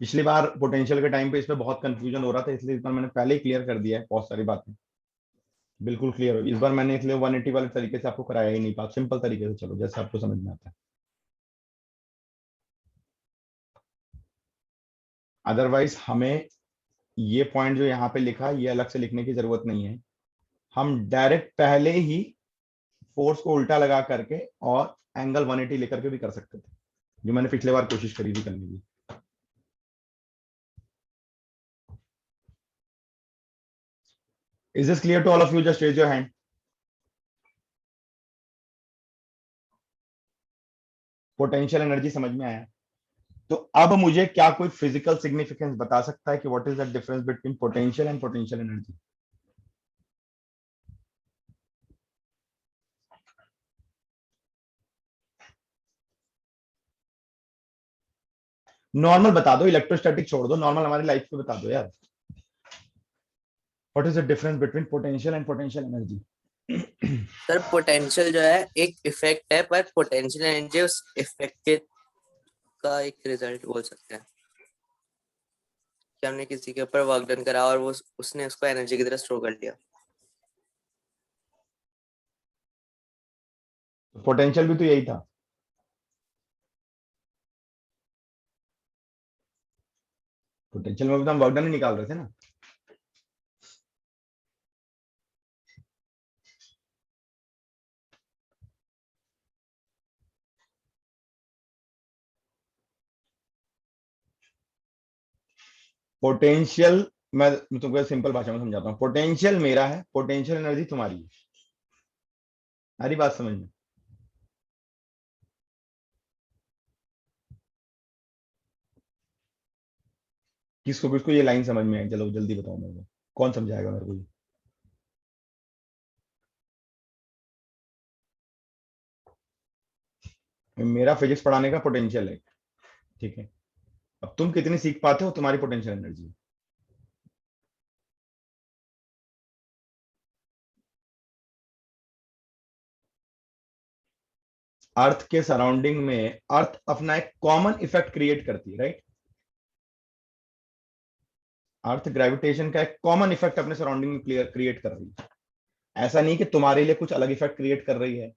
पिछली बार पोटेंशियल के टाइम पे इस पे बहुत कंफ्यूजन हो रहा था, इसलिए इस बार मैंने पहले ही क्लियर कर दिया है, बहुत सारी बातें बिल्कुल क्लियर हो। इस बार मैंने इसलिए 180 वाले तरीके से आपको कराया ही नहीं, बात सिंपल तरीके से चलो जैसे आपको समझ में आता है। अदरवाइज हमें ये पॉइंट जो यहाँ पे लिखा है ये अलग से लिखने की जरूरत नहीं है, हम डायरेक्ट पहले ही फोर्स को उल्टा लगा करके और एंगल 180 लेकर के भी कर सकते थे, जो मैंने पिछले बार कोशिश करी थी करने की। Is this clear to all of you? Just raise your hand. Potential energy समझ में आया? तो अब मुझे क्या कोई फिजिकल सिग्निफिकेंस बता सकता है कि what is the difference between potential and potential energy? Normal बता दो, इलेक्ट्रोस्टैटिक छोड़ दो, नॉर्मल हमारी लाइफ पे बता दो यार। What is the difference between potential and potential energy? Sir potential जो है एक इफेक्ट है, पर पोटेंशियल एनर्जी उस इफेक्ट का एक रिजल्ट बोल सकते हैं कि हमने किसी के ऊपर वर्क डन करा और वो उसने उसको एनर्जी की तरह स्टोर कर लिया। पोटेंशियल भी तो यही था। पोटेंशियल में भी तो हम वर्क डन ही निकाल रहे थे ना। पोटेंशियल मैं तुमको सिंपल भाषा में समझाता हूँ, पोटेंशियल मेरा है, पोटेंशियल एनर्जी तुम्हारी है। सारी बात समझ में? किसको किसको ये लाइन समझ में आई? चलो जल्दी बताओ मेरे को, कौन समझाएगा मेरे को? मेरा फिजिक्स पढ़ाने का पोटेंशियल है, ठीक है। अब तुम कितनी सीख पाते हो तुम्हारी पोटेंशियल एनर्जी। अर्थ के सराउंडिंग में अर्थ अपना एक कॉमन इफेक्ट क्रिएट करती है, राइट? अर्थ ग्रेविटेशन का एक कॉमन इफेक्ट अपने सराउंडिंग में क्रिएट कर रही है। ऐसा नहीं कि तुम्हारे लिए कुछ अलग इफेक्ट क्रिएट कर रही है,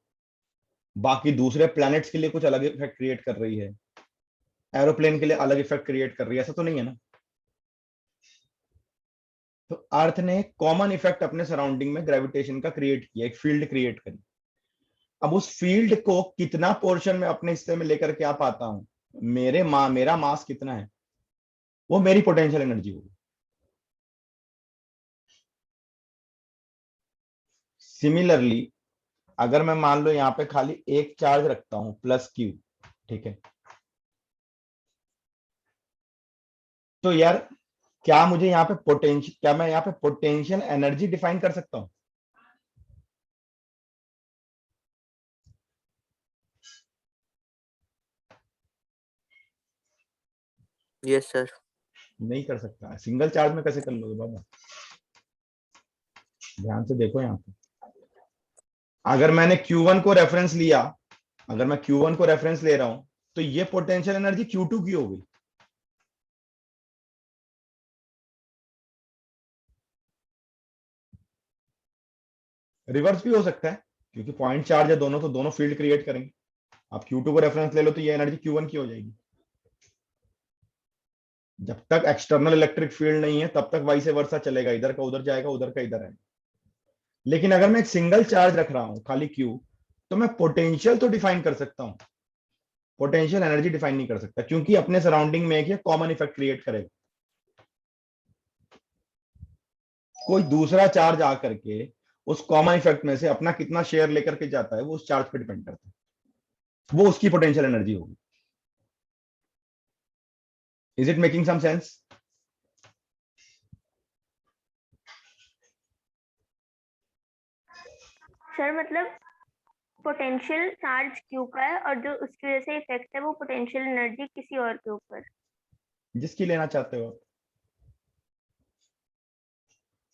बाकी दूसरे प्लैनेट्स के लिए कुछ अलग इफेक्ट क्रिएट कर रही है, एरोप्लेन के लिए अलग इफेक्ट क्रिएट कर रही है, ऐसा तो नहीं है ना। तो अर्थ ने कॉमन इफेक्ट अपने सराउंडिंग में ग्रेविटेशन का क्रिएट किया, एक फील्ड क्रिएट करी। अब उस फील्ड को कितना पोर्शन में अपने हिस्से में लेकर के आ पाता हूं, मेरा मास कितना है, वो मेरी पोटेंशियल एनर्जी होगी। सिमिलरली अगर मैं मान लो यहाँ पे खाली एक चार्ज रखता हूं प्लस क्यू, ठीक है, तो यार क्या मुझे यहाँ पे क्या मैं यहाँ पे पोटेंशियल एनर्जी डिफाइन कर सकता हूं? Yes sir. नहीं कर सकता। सिंगल चार्ज में कैसे कर लोगे बाबा? ध्यान से देखो यहाँ पे, अगर मैंने Q1 को रेफरेंस लिया, अगर मैं Q1 को रेफरेंस ले रहा हूं, तो ये पोटेंशियल एनर्जी Q2 की हो गई। रिवर्स भी हो सकता है, क्योंकि पॉइंट चार्ज है दोनों, तो दोनों फील्ड क्रिएट करेंगे। आप Q2 को रेफरेंस ले लो तो ये एनर्जी Q1 की हो जाएगी। जब तक एक्सटर्नल इलेक्ट्रिक फील्ड नहीं है तब तक वाइस वर्सा चलेगा, इधर का उधर जाएगा, उधर का इधर आएगा। लेकिन अगर मैं एक सिंगल चार्ज रख रहा हूं खाली Q, तो मैं पोटेंशियल तो डिफाइन कर सकता हूं, पोटेंशियल एनर्जी डिफाइन नहीं कर सकता, क्योंकि अपने सराउंडिंग में एक कॉमन इफेक्ट क्रिएट करेगा। कोई दूसरा चार्ज आकर के उस कॉमन इफेक्ट में से अपना कितना शेयर लेकर के जाता है, वो उस चार्ज पे डिपेंड करता है, वो उसकी पोटेंशियल एनर्जी होगी। Is it making some sense? Sir मतलब पोटेंशियल चार्ज क्यू का है और जो उसकी वजह से इफेक्ट है वो पोटेंशियल एनर्जी किसी और के ऊपर। जिसकी लेना चाहते हो।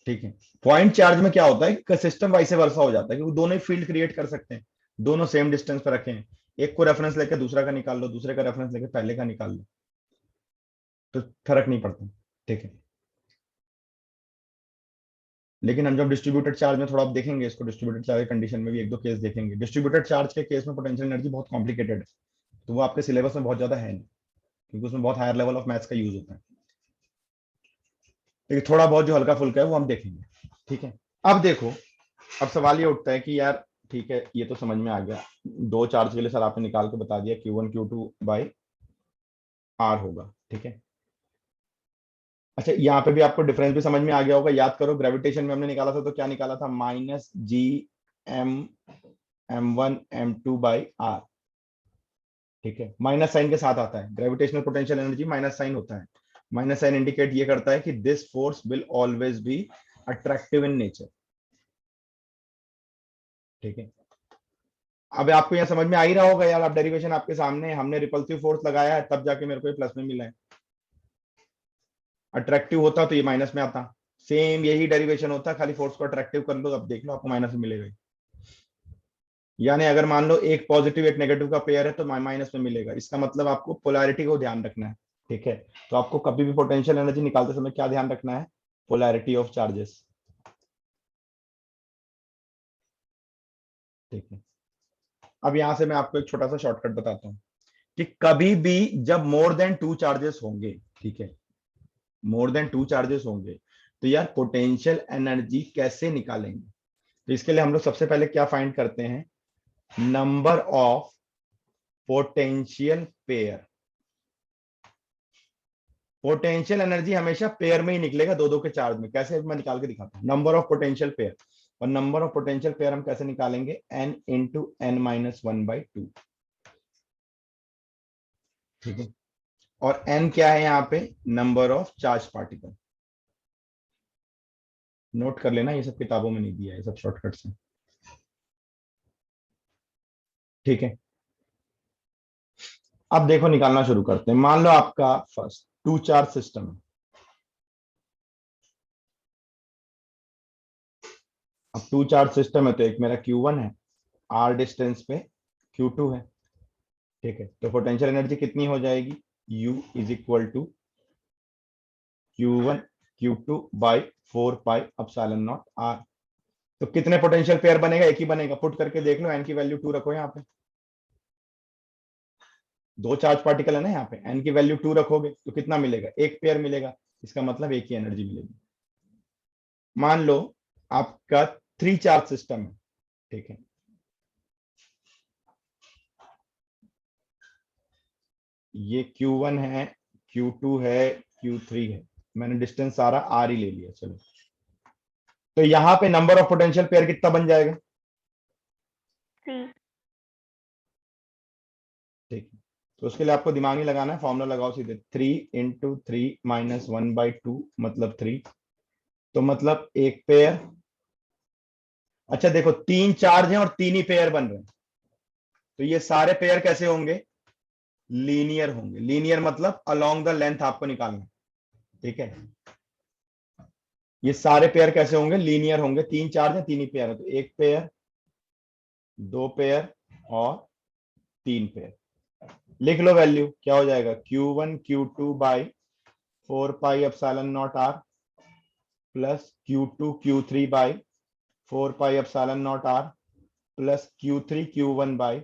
ठीक है। पॉइंट चार्ज में क्या होता है कि सिस्टम वाइस वर्सा हो जाता है, क्योंकि दोनों ही फील्ड क्रिएट कर सकते हैं, दोनों सेम डिस्टेंस पर रखें, एक को रेफरेंस लेकर दूसरा का निकाल लो, दूसरे का रेफरेंस लेकर पहले का निकाल लो, तो फर्क नहीं पड़ता। ठीक है। लेकिन हम जब डिस्ट्रीब्यूटेड चार्ज में थोड़ा आप देखेंगे इसको, डिस्ट्रीब्यूटेड चार्ज कंडीशन में भी एक दो केस देखेंगे। डिस्ट्रीब्यूटेड चार्ज के केस में पोटेंशियल एनर्जी बहुत कॉम्प्लिकेटेड है, तो वो आपके सिलेबस में बहुत ज्यादा है नहीं, क्योंकि उसमें बहुत हायर लेवल ऑफ मैथ्स का यूज होता है। लेकिन थोड़ा बहुत जो हल्का फुल्का है वो हम देखेंगे। ठीक है। अब देखो, अब सवाल ये उठता है कि यार ठीक है, ये तो समझ में आ गया, दो चार्ज के लिए सर आपने निकाल के बता दिया Q1 Q2 बाई R होगा। ठीक है। अच्छा, यहाँ पे भी आपको डिफरेंस भी समझ में आ गया होगा। याद करो, ग्रेविटेशन में हमने निकाला था तो क्या निकाला था, -GM_M1M2/R। ठीक है। माइनस साइन के साथ आता है, gravitational potential energy minus sign होता है। माइनस साइन इंडिकेट ये करता है कि this force will always be attractive in nature. ठीक है। अब आपको यह समझ में आ ही रहा होगा यार, अब डेरिवेशन आपके सामने है, हमने रिपल्सिव फोर्स लगाया है तब जाके मेरे को ये प्लस में मिला है। अट्रैक्टिव होता तो ये माइनस में आता। सेम यही डेरिवेशन होता, खाली फोर्स को अट्रैक्टिव कर लो, अब देख लो आपको माइनस में मिलेगा। यानी अगर मान लो एक पॉजिटिव एक नेगेटिव का पेयर है तो माइनस में मिलेगा। इसका मतलब आपको पोलैरिटी को ध्यान रखना है। ठीक है। तो आपको कभी भी पोटेंशियल एनर्जी निकालते समय क्या ध्यान रखना है, पोलैरिटी ऑफ चार्जेस। ठीक है। अब यहां से मैं आपको एक छोटा सा शॉर्टकट बताता हूं कि कभी भी जब मोर देन 2 चार्जेस होंगे, ठीक है, मोर देन 2 चार्जेस होंगे, तो यार पोटेंशियल एनर्जी कैसे निकालेंगे? तो इसके लिए हम लोग सबसे पहले क्या फाइंड करते हैं, number of potential pair. Potential energy हमेशा पेयर में ही निकलेगा, दो दो के चार्ज में। कैसे, मैं निकाल के दिखाता हूं। नंबर ऑफ पोटेंशियल पेयर, और नंबर ऑफ पोटेंशियल पेयर हम कैसे निकालेंगे, n इंटू n-1/2। ठीक है। और n क्या है यहाँ पे, number of charge particle. Note कर लेना, ये सब किताबों में नहीं दिया है, ये सब शॉर्टकट्स हैं। ठीक है। अब देखो, निकालना शुरू करते हैं। मान लो आपका फर्स्ट 2 चार्ज सिस्टम है। अब 2 चार्ज सिस्टम है तो एक मेरा Q1 है, R डिस्टेंस पे Q2 है। ठीक है। तो पोटेंशियल एनर्जी कितनी हो जाएगी, U is equal to Q1 Q2 by 4πε0 R। तो कितने पोटेंशियल पेयर बनेगा, एक ही बनेगा। पुट करके देख लो, n की वैल्यू 2 रखो यहाँ पे, दो चार्ज पार्टिकल है ना यहाँ पे, n की वैल्यू 2 रखोगे तो कितना मिलेगा, एक पेयर मिलेगा। इसका मतलब एक ही एनर्जी मिलेगी। मान लो आपका 3 चार्ज सिस्टम है। ठीक है। ये Q1 है, Q2 है, Q3 है। मैंने डिस्टेंस सारा R ही ले लिया। चलो, तो यहां पे नंबर ऑफ पोटेंशियल पेयर कितना बन जाएगा, 3। ठीक है। तो उसके लिए आपको दिमाग नहीं लगाना है, फॉर्मूला लगाओ सीधे, 3 इंटू 3 माइनस 1/2 मतलब 3। तो मतलब एक पेयर। अच्छा देखो, 3 चार्ज हैं और 3 ही पेयर बन रहे हैं, तो ये सारे पेयर कैसे होंगे, लीनियर होंगे। लीनियर मतलब अलोंग द लेंथ आपको निकालना है, ठीक है। ये सारे पेयर कैसे होंगे? लीनियर होंगे। 3 चार्ज है, 3 ही पेयर है, तो 1 पेयर, 2 पेयर और 3 पेयर। लिख लो वैल्यू, क्या हो जाएगा? Q1 Q2 by 4 pi epsilon naught are plus Q2 Q3 by 4 pi epsilon naught are plus Q3 Q1 by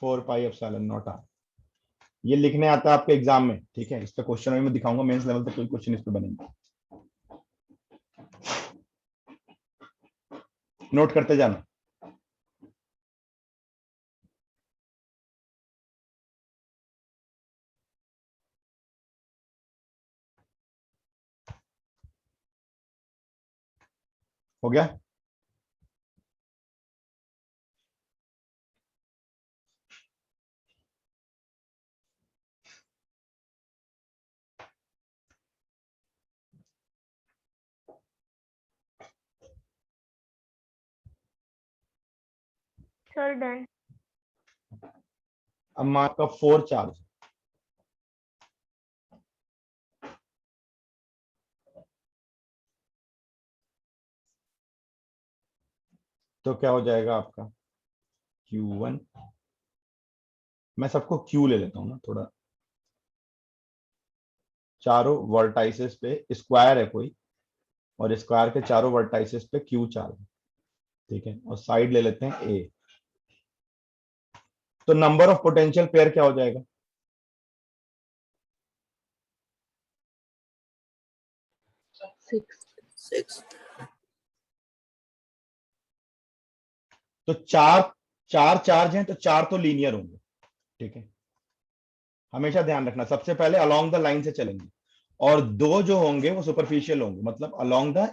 4 pi epsilon naught R. ये लिखने आता है आपके एग्जाम में, ठीक है। इस पे क्वेश्चन में मैं दिखाऊंगा, मेंस लेवल तक कोई क्वेश्चन इस पे बनेंगे, नोट करते जाना। हो गया? Sir done. अब मार्क का 4 चार्ज, तो क्या हो जाएगा आपका? Q1, मैं सबको Q ले लेता हूँ ना थोड़ा, चारों वर्टाइसेस पे स्क्वायर है कोई, और स्क्वायर के चारों वर्टाइसेस पे Q चार्ज, ठीक है, और साइड ले लेते हैं A। तो नंबर ऑफ पोटेंशियल पेयर क्या हो जाएगा? 6. 6। तो चार चार चार्ज हैं, तो 4 तो लीनियर होंगे, ठीक है। हमेशा ध्यान रखना, सबसे पहले अलोंग द लाइन से चलेंगे, और 2 जो होंगे वो सुपरफिशियल होंगे, मतलब अलोंग द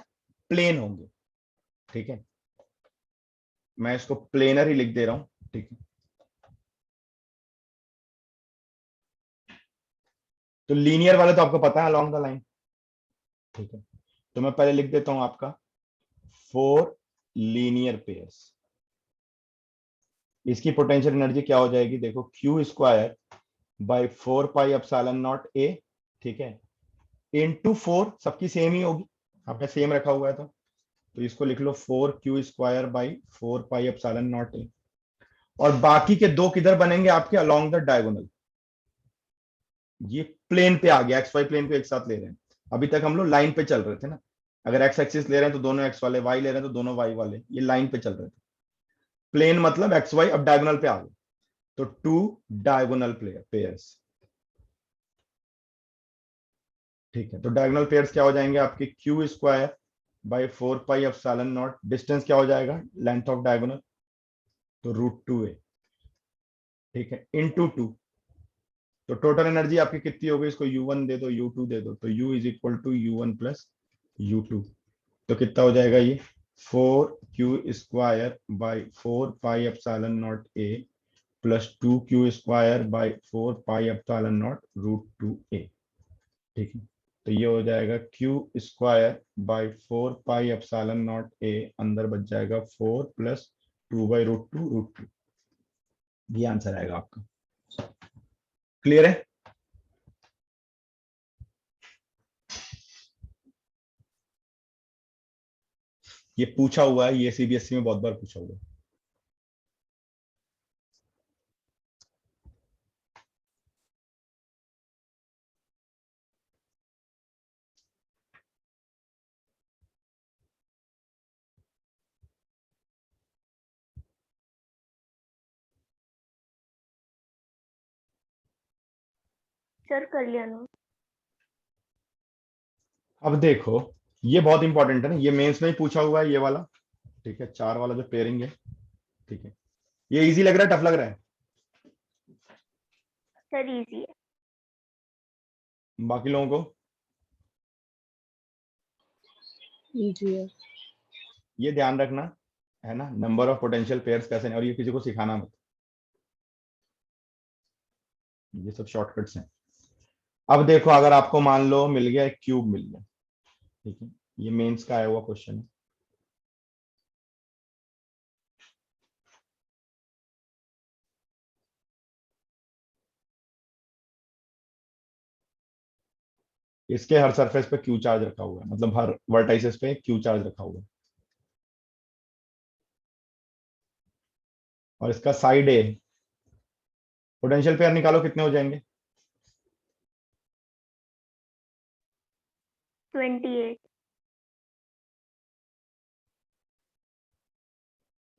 प्लेन होंगे, ठीक है। मैं इसको प्लेनर ही लिख दे रहा हूं, ठीक है। तो लीनियर वाले तो आपको पता है अलोंग द लाइन, ठीक है। तो मैं पहले लिख देता हूं आपका 4 लीनियर पेयर्स। इसकी पोटेंशियल एनर्जी क्या हो जाएगी? देखो, Q square by 4 pi epsilon naught A, ठीक है, इनटू 4, सबकी सेम ही होगी, आपने सेम रखा हुआ है, तो इसको लिख लो 4Q square by 4 pi epsilon naught A। और बाकी के 2 किधर बनेंगे आपके? Along the diagonal. ये प्लेन पे आ गया, एक्स वाई प्लेन पे एक साथ ले रहे हैं। अभी तक हम लोग लाइन पे चल रहे थे ना, अगर एक्स एक्सिस ले रहे हैं तो दोनों एक्स वाले, वाई ले रहे हैं तो दोनों वाई वाले, ये लाइन पे चल रहे थे। प्लेन मतलब एक्स वाई, अब डायगोनल पे आ गए, तो 2 डायगोनल पेयर्स, ठीक है। तो डायगोनल पेयर्स क्या हो जाएंगे आपके? Q square by 4 pi epsilon not, distance क्या हो जाएगा? लेंथ ऑफ डायगोनल, तो √2a, ठीक है, इनटू 2। तो टोटल एनर्जी आपकी कितनी हो गई? इसको U1 दे दो, U2 दे दो, तो U is equal to U1 plus U2। तो कितना हो जाएगा ये? 4Q square by 4 pi epsilon naught A plus 2Q square by 4 pi epsilon naught √2a, ठीक है। तो ये हो जाएगा Q square by 4 pi epsilon naught A, अंदर बच जाएगा 4 प्लस 2 बाई √2। ये आंसर आएगा आपका। क्लियर है? ये पूछा हुआ है, ये CBSE में बहुत बार पूछा हुआ है। सर कर लिया नोट। अब देखो, ये बहुत इंपॉर्टेंट है ना, ये मेंस में ही पूछा हुआ है ये वाला, ठीक है, 4 वाला जो पेयरिंग है, ठीक है। ये इजी लग रहा है, टफ लग रहा है? सर इजी है। बाकी लोगों को? Easy है. ये ध्यान रखना है ना, नंबर ऑफ पोटेंशियल पेयर्स कैसे नहीं, और ये किसी को सिखाना मत, ये सब शॉर्टकट्स हैं। अब देखो, अगर आपको मान लो मिल गया, एक क्यूब मिल गया, ठीक है, ये मेंस का आया हुआ क्वेश्चन है। इसके हर सरफेस पे क्यू चार्ज रखा हुआ है, मतलब हर वर्टाइसिस पे क्यू चार्ज रखा हुआ है। और इसका साइड ए, पोटेंशियल पेयर निकालो कितने हो जाएंगे? 28।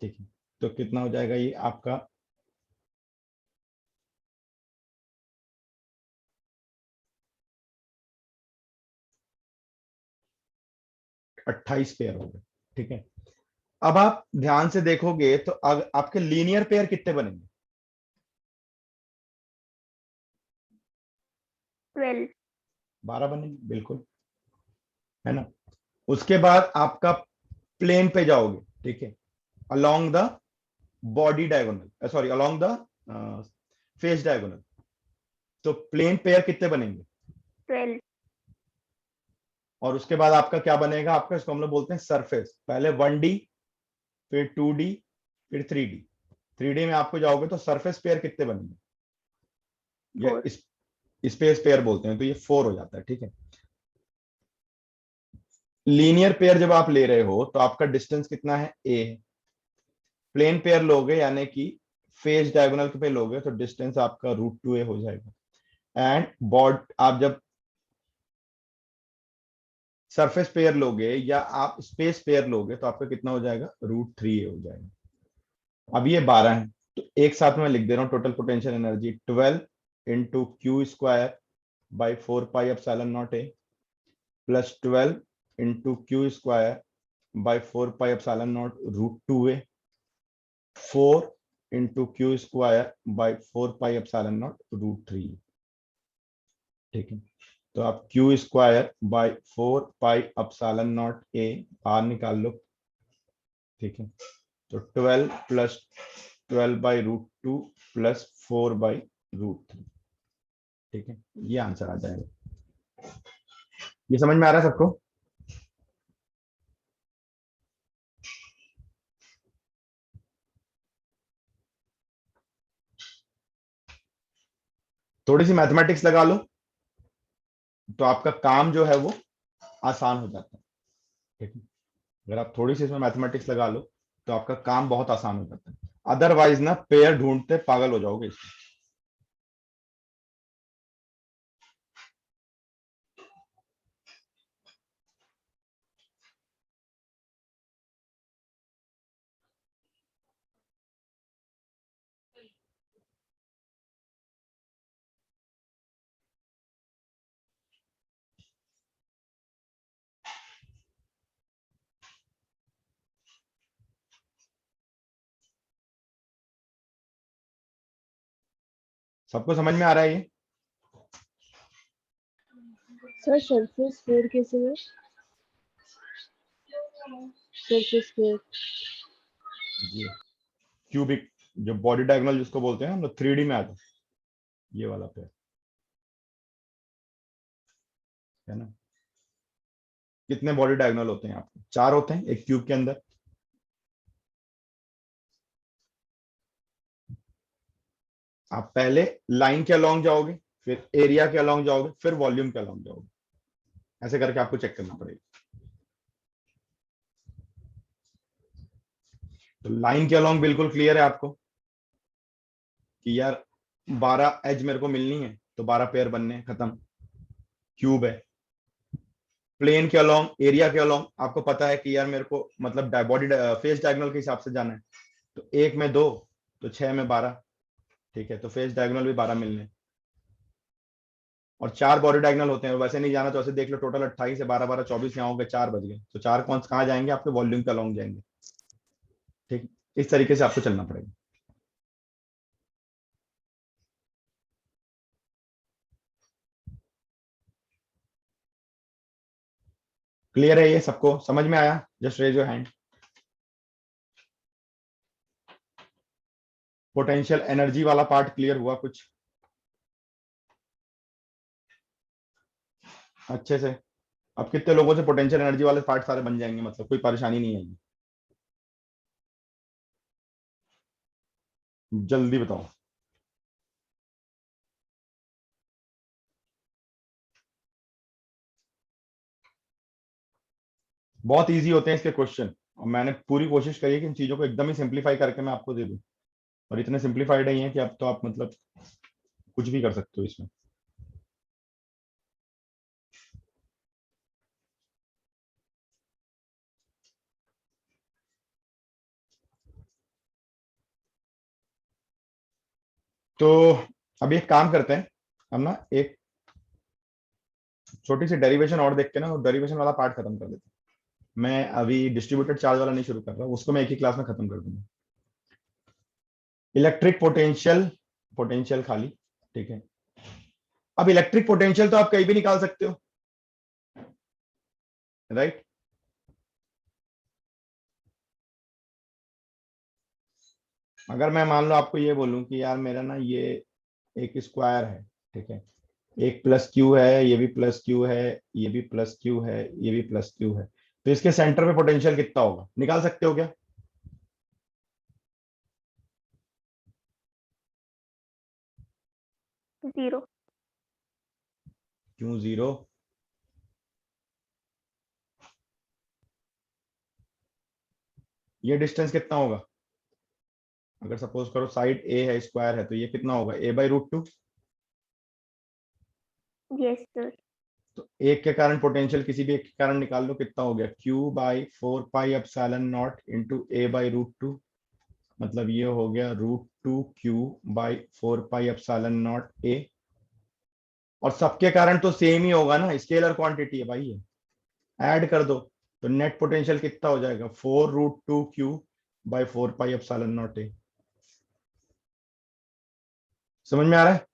ठीक है, तो कितना हो जाएगा ये आपका? अट्ठाईस पेयर हो गए। ठीक है, अब आप ध्यान से देखोगे तो अब आपके लीनियर पेयर कितने बनेंगे? 12। 12 बनेंगे, बिल्कुल, है ना। उसके बाद आपका प्लेन पे जाओगे, ठीक है, along the body diagonal, sorry along the face diagonal, तो प्लेन पेयर कितने बनेंगे? 12। और उसके बाद आपका क्या बनेगा? आपका इसको हम लोग बोलते हैं सरफेस। पहले 1D, फिर 2D, फिर 3D। 3D में आपको जाओगे तो सरफेस पेयर कितने बनेंगे? ये 4। स्पेस पेयर बोलते हैं, तो ये 4 हो जाता है। ठीक है, लीनियर पेयर जब आप ले रहे हो तो आपका डिस्टेंस कितना है? ए। प्लेन पेयर लोगे यानी कि फेस डायगोनल पे लोगे तो डिस्टेंस आपका √2a हो जाएगा। एंड बॉड आप जब सरफेस पेयर लोगे या आप स्पेस पेयर लोगे तो आपका कितना हो जाएगा? √3a हो जाएगा। अब ये 12 है, तो एक साथ में लिख दे रहा हूँ। Total potential energy 12 into q square by 4πε0a plus 12 into q square by 4πε0 √2a, 4 into q square by 4πε0 √3। ठीक है, तो आप क्यू स्क्वायर बाई 4πε0a बाहर निकाल लो। ठीक है, तो 12 प्लस 12/√2 प्लस 4/√3। ठीक है, ये आंसर आ जाएगा। ये समझ में आ रहा है सबको? थोड़ी सी मैथमेटिक्स लगा लो तो आपका काम जो है वो आसान हो जाता है। ठीक है, अगर आप थोड़ी सी इसमें मैथमेटिक्स लगा लो तो आपका काम बहुत आसान हो जाता है। अदरवाइज ना पेयर ढूंढते पागल हो जाओगे इसमें। सबको समझ में आ रहा है ये? सर सरफेस पेयर कैसे है? सरफेस पेयर ये क्यूबिक जो बॉडी डायगोनल जिसको बोलते हैं हम लोग 3D में आता है, ये वाला पेयर, है ना। कितने बॉडी डायगोनल होते हैं आपके? 4 होते हैं एक क्यूब के अंदर। आप पहले लाइन के अलोंग जाओगे, फिर एरिया के अलोंग जाओगे, फिर वॉल्यूम के अलोंग जाओगे। ऐसे करके आपको चेक करना पड़ेगा। तो लाइन के अलोंग बिल्कुल क्लियर है आपको कि यार 12 एज मेरे को मिलनी है तो 12 पेयर बनने हैं, खत्म, क्यूब है। प्लेन के अलोंग, एरिया के अलोंग आपको पता है कि यार मेरे को मतलब बॉडी फेस डायगोनल के हिसाब से जाना है, तो 1 में 2 तो 6 में 12। ठीक है, तो फेस डायगोनल भी 12 मिलने हैं। और 4 बॉडी डायगोनल होते हैं, वैसे नहीं जाना तो ऐसे देख लो, टोटल 28 है, 12 12 24 यहाँ हो गए, 4 बज गए, तो 4 कौन कहाँ जाएंगे? आपके वॉल्यूम के अलोंग जाएंगे। ठीक, इस तरीके से आपको चलना पड़ेगा। क्लियर है? ये सबको समझ में आया? Just raise your hand. Potential energy वाला पार्ट क्लियर हुआ कुछ अच्छे से? अब कितने लोगों से पोटेंशियल एनर्जी वाले पार्ट सारे बन जाएंगे, मतलब कोई परेशानी नहीं आएगी? जल्दी बताओ। बहुत इजी होते हैं इसके क्वेश्चन, और मैंने पूरी कोशिश करी है कि इन चीजों को एकदम ही सिंप्लीफाई करके मैं आपको दे दूं, और इतने सिंप्लीफाइड नहीं है कि अब तो आप मतलब कुछ भी कर सकते हो इसमें। तो अभी एक काम करते हैं, हम ना एक छोटी सी डेरिवेशन और देख के ना डेरिवेशन वाला पार्ट खत्म कर देते हैं। मैं अभी डिस्ट्रीब्यूटेड चार्ज वाला नहीं शुरू कर रहा, उसको मैं एक ही क्लास में खत्म कर दूंगा। इलेक्ट्रिक पोटेंशियल, पोटेंशियल खाली, ठीक है। अब इलेक्ट्रिक पोटेंशियल तो आप कहीं भी निकाल सकते हो, राइट। अगर मैं मान लो आपको ये बोलूं कि यार मेरा ना ये एक स्क्वायर है, ठीक है, एक प्लस क्यू है, ये भी प्लस क्यू है, ये भी प्लस क्यू है, ये भी प्लस क्यू है, तो इसके सेंटर पे पोटेंशियल कितना होगा, निकाल सकते हो क्या? जीरो। क्यों जीरो? ये डिस्टेंस कितना होगा? अगर सपोज करो साइड ए है, स्क्वायर है, तो ये कितना होगा, a/√2। Yes sir. तो एक के कारण पोटेंशियल किसी भी एक के कारण निकाल लो, कितना हो गया, q/4πε0 इंटू a/√2, मतलब ये हो गया √2q/4πε0 a। और सबके कारण तो सेम ही होगा ना, स्केलर क्वांटिटी है भाई ये, ऐड कर दो तो नेट पोटेंशियल कितना हो जाएगा, 4√2q/4πε0 a। समझ में आ रहा है?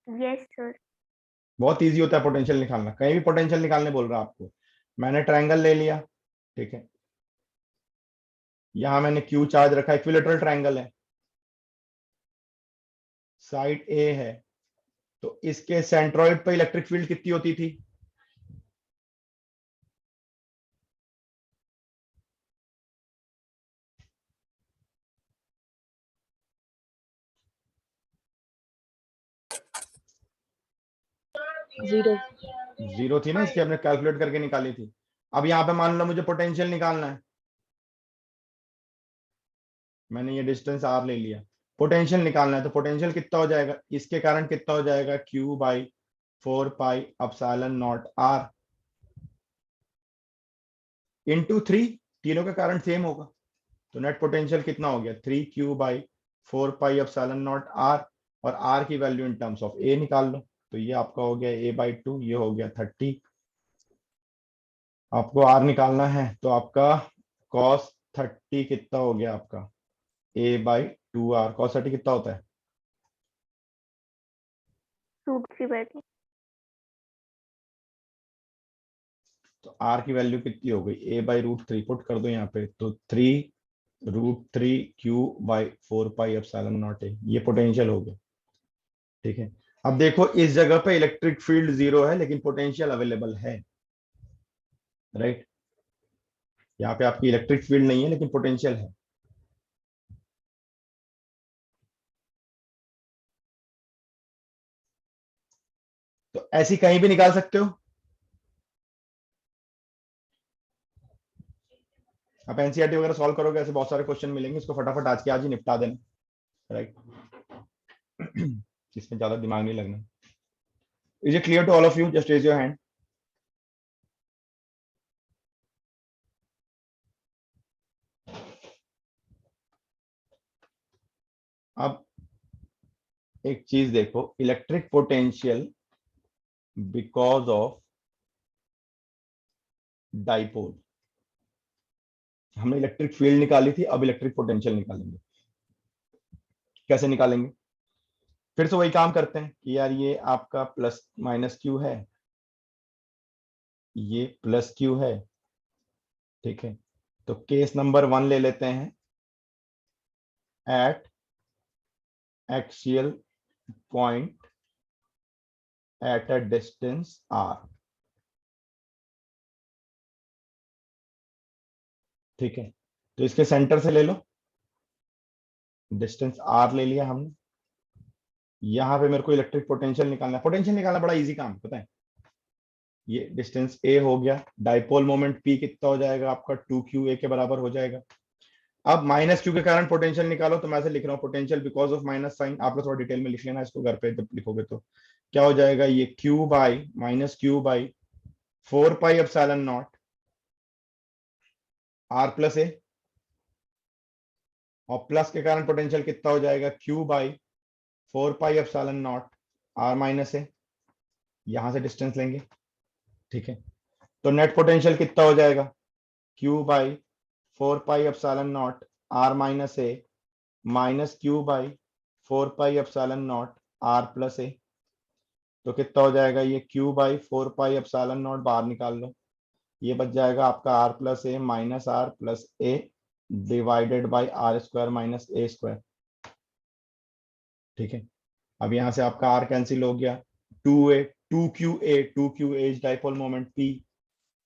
Yes sir. बहुत इजी होता है पोटेंशियल निकालना, कहीं भी पोटेंशियल निकालने बोल रहा आपको। मैंने ट्रायंगल ले लिया, ठीक है, यहां मैंने क्यू चार्ज रखा, इक्विलेटरल ट्रायंगल है, साइड ए है, तो इसके सेंट्रॉइड पे इलेक्ट्रिक फील्ड कितनी होती थी, जीरो। जीरो थी ना, इसकी हमने कैलकुलेट करके निकाली थी। अब यहाँ पे मान लो मुझे पोटेंशियल निकालना है, मैंने ये डिस्टेंस आर ले लिया, पोटेंशियल निकालना है, तो पोटेंशियल कितना हो जाएगा, इसके कारण कितना हो जाएगा, q/4πε0 r इंटू 3, तीनों का कारण सेम होगा, तो नेट पोटेंशियल कितना हो गया, 3q/4πε0 r, और r की value in terms of a निकाल लो, तो ये आपका हो गया a/2, ये हो गया 30। आपको r निकालना है तो आपका cos 30 कितना हो गया, आपका a/2r, cos 30 कितना होता है, √3/2। तो r की वैल्यू कितनी हो गई, a/√3 पुट कर दो यहाँ पे, तो 3√3q/4πε0 a, ये पोटेंशियल हो गया, ठीक है। अब देखो इस जगह पे इलेक्ट्रिक फील्ड जीरो है लेकिन पोटेंशियल अवेलेबल है, राइट। यहाँ पे आपकी इलेक्ट्रिक फील्ड नहीं है लेकिन पोटेंशियल है। तो ऐसी कहीं भी निकाल सकते हो। आप एनसीईआरटी वगैरह सॉल्व करोगे, ऐसे बहुत सारे क्वेश्चन मिलेंगे, इसको फटाफट आज के आज ही निपटा देना, राइट। इसमें ज्यादा दिमाग नहीं लगना। Is it clear to all of you? Just raise your hand. अब एक चीज देखो, electric potential because of dipole, हमने इलेक्ट्रिक फील्ड निकाली थी, अब इलेक्ट्रिक पोटेंशियल निकालेंगे। कैसे निकालेंगे? फिर से वही काम करते हैं कि यार ये आपका प्लस माइनस क्यू है, ये प्लस क्यू है, ठीक है। तो केस नंबर 1 ले लेते हैं, eight axial point at a distance r, ठीक है। तो इसके सेंटर से ले लो, डिस्टेंस r ले लिया हमने, यहां पे मेरे को इलेक्ट्रिक पोटेंशियल निकालना है। पोटेंशियल निकालना बड़ा इजी काम है, पता है, ये डिस्टेंस a हो गया। डाइपोल मोमेंट p कितना हो जाएगा आपका 2qa के बराबर हो जाएगा। अब माइनस क्यू के कारण पोटेंशियल निकालो, तो मैं ऐसे लिख रहा हूँ potential because of minus sign. आप लोग थोड़ा डिटेल में लिख लेना इसको घर पे जब लिखोगे तो। क्या हो जाएगा ये q by minus Q by 4 pi epsilon naught r plus a, और प्लस के कारण पोटेंशियल कितना हो जाएगा q by 4 pi epsilon naught r minus a. यहां से डिस्टेंस लेंगे, ठीक है। तो नेट पोटेंशियल कितना हो जाएगा q by 4 pi epsilon naught r minus a minus q by 4 pi epsilon naught r plus a. तो कितना हो जाएगा ये q by 4 pi epsilon naught बाहर निकाल लो, ये बच जाएगा आपका r plus a minus r plus a divided by r square minus a square, ठीक है। अब यहां से आपका r कैंसिल हो गया, 2qa is dipole moment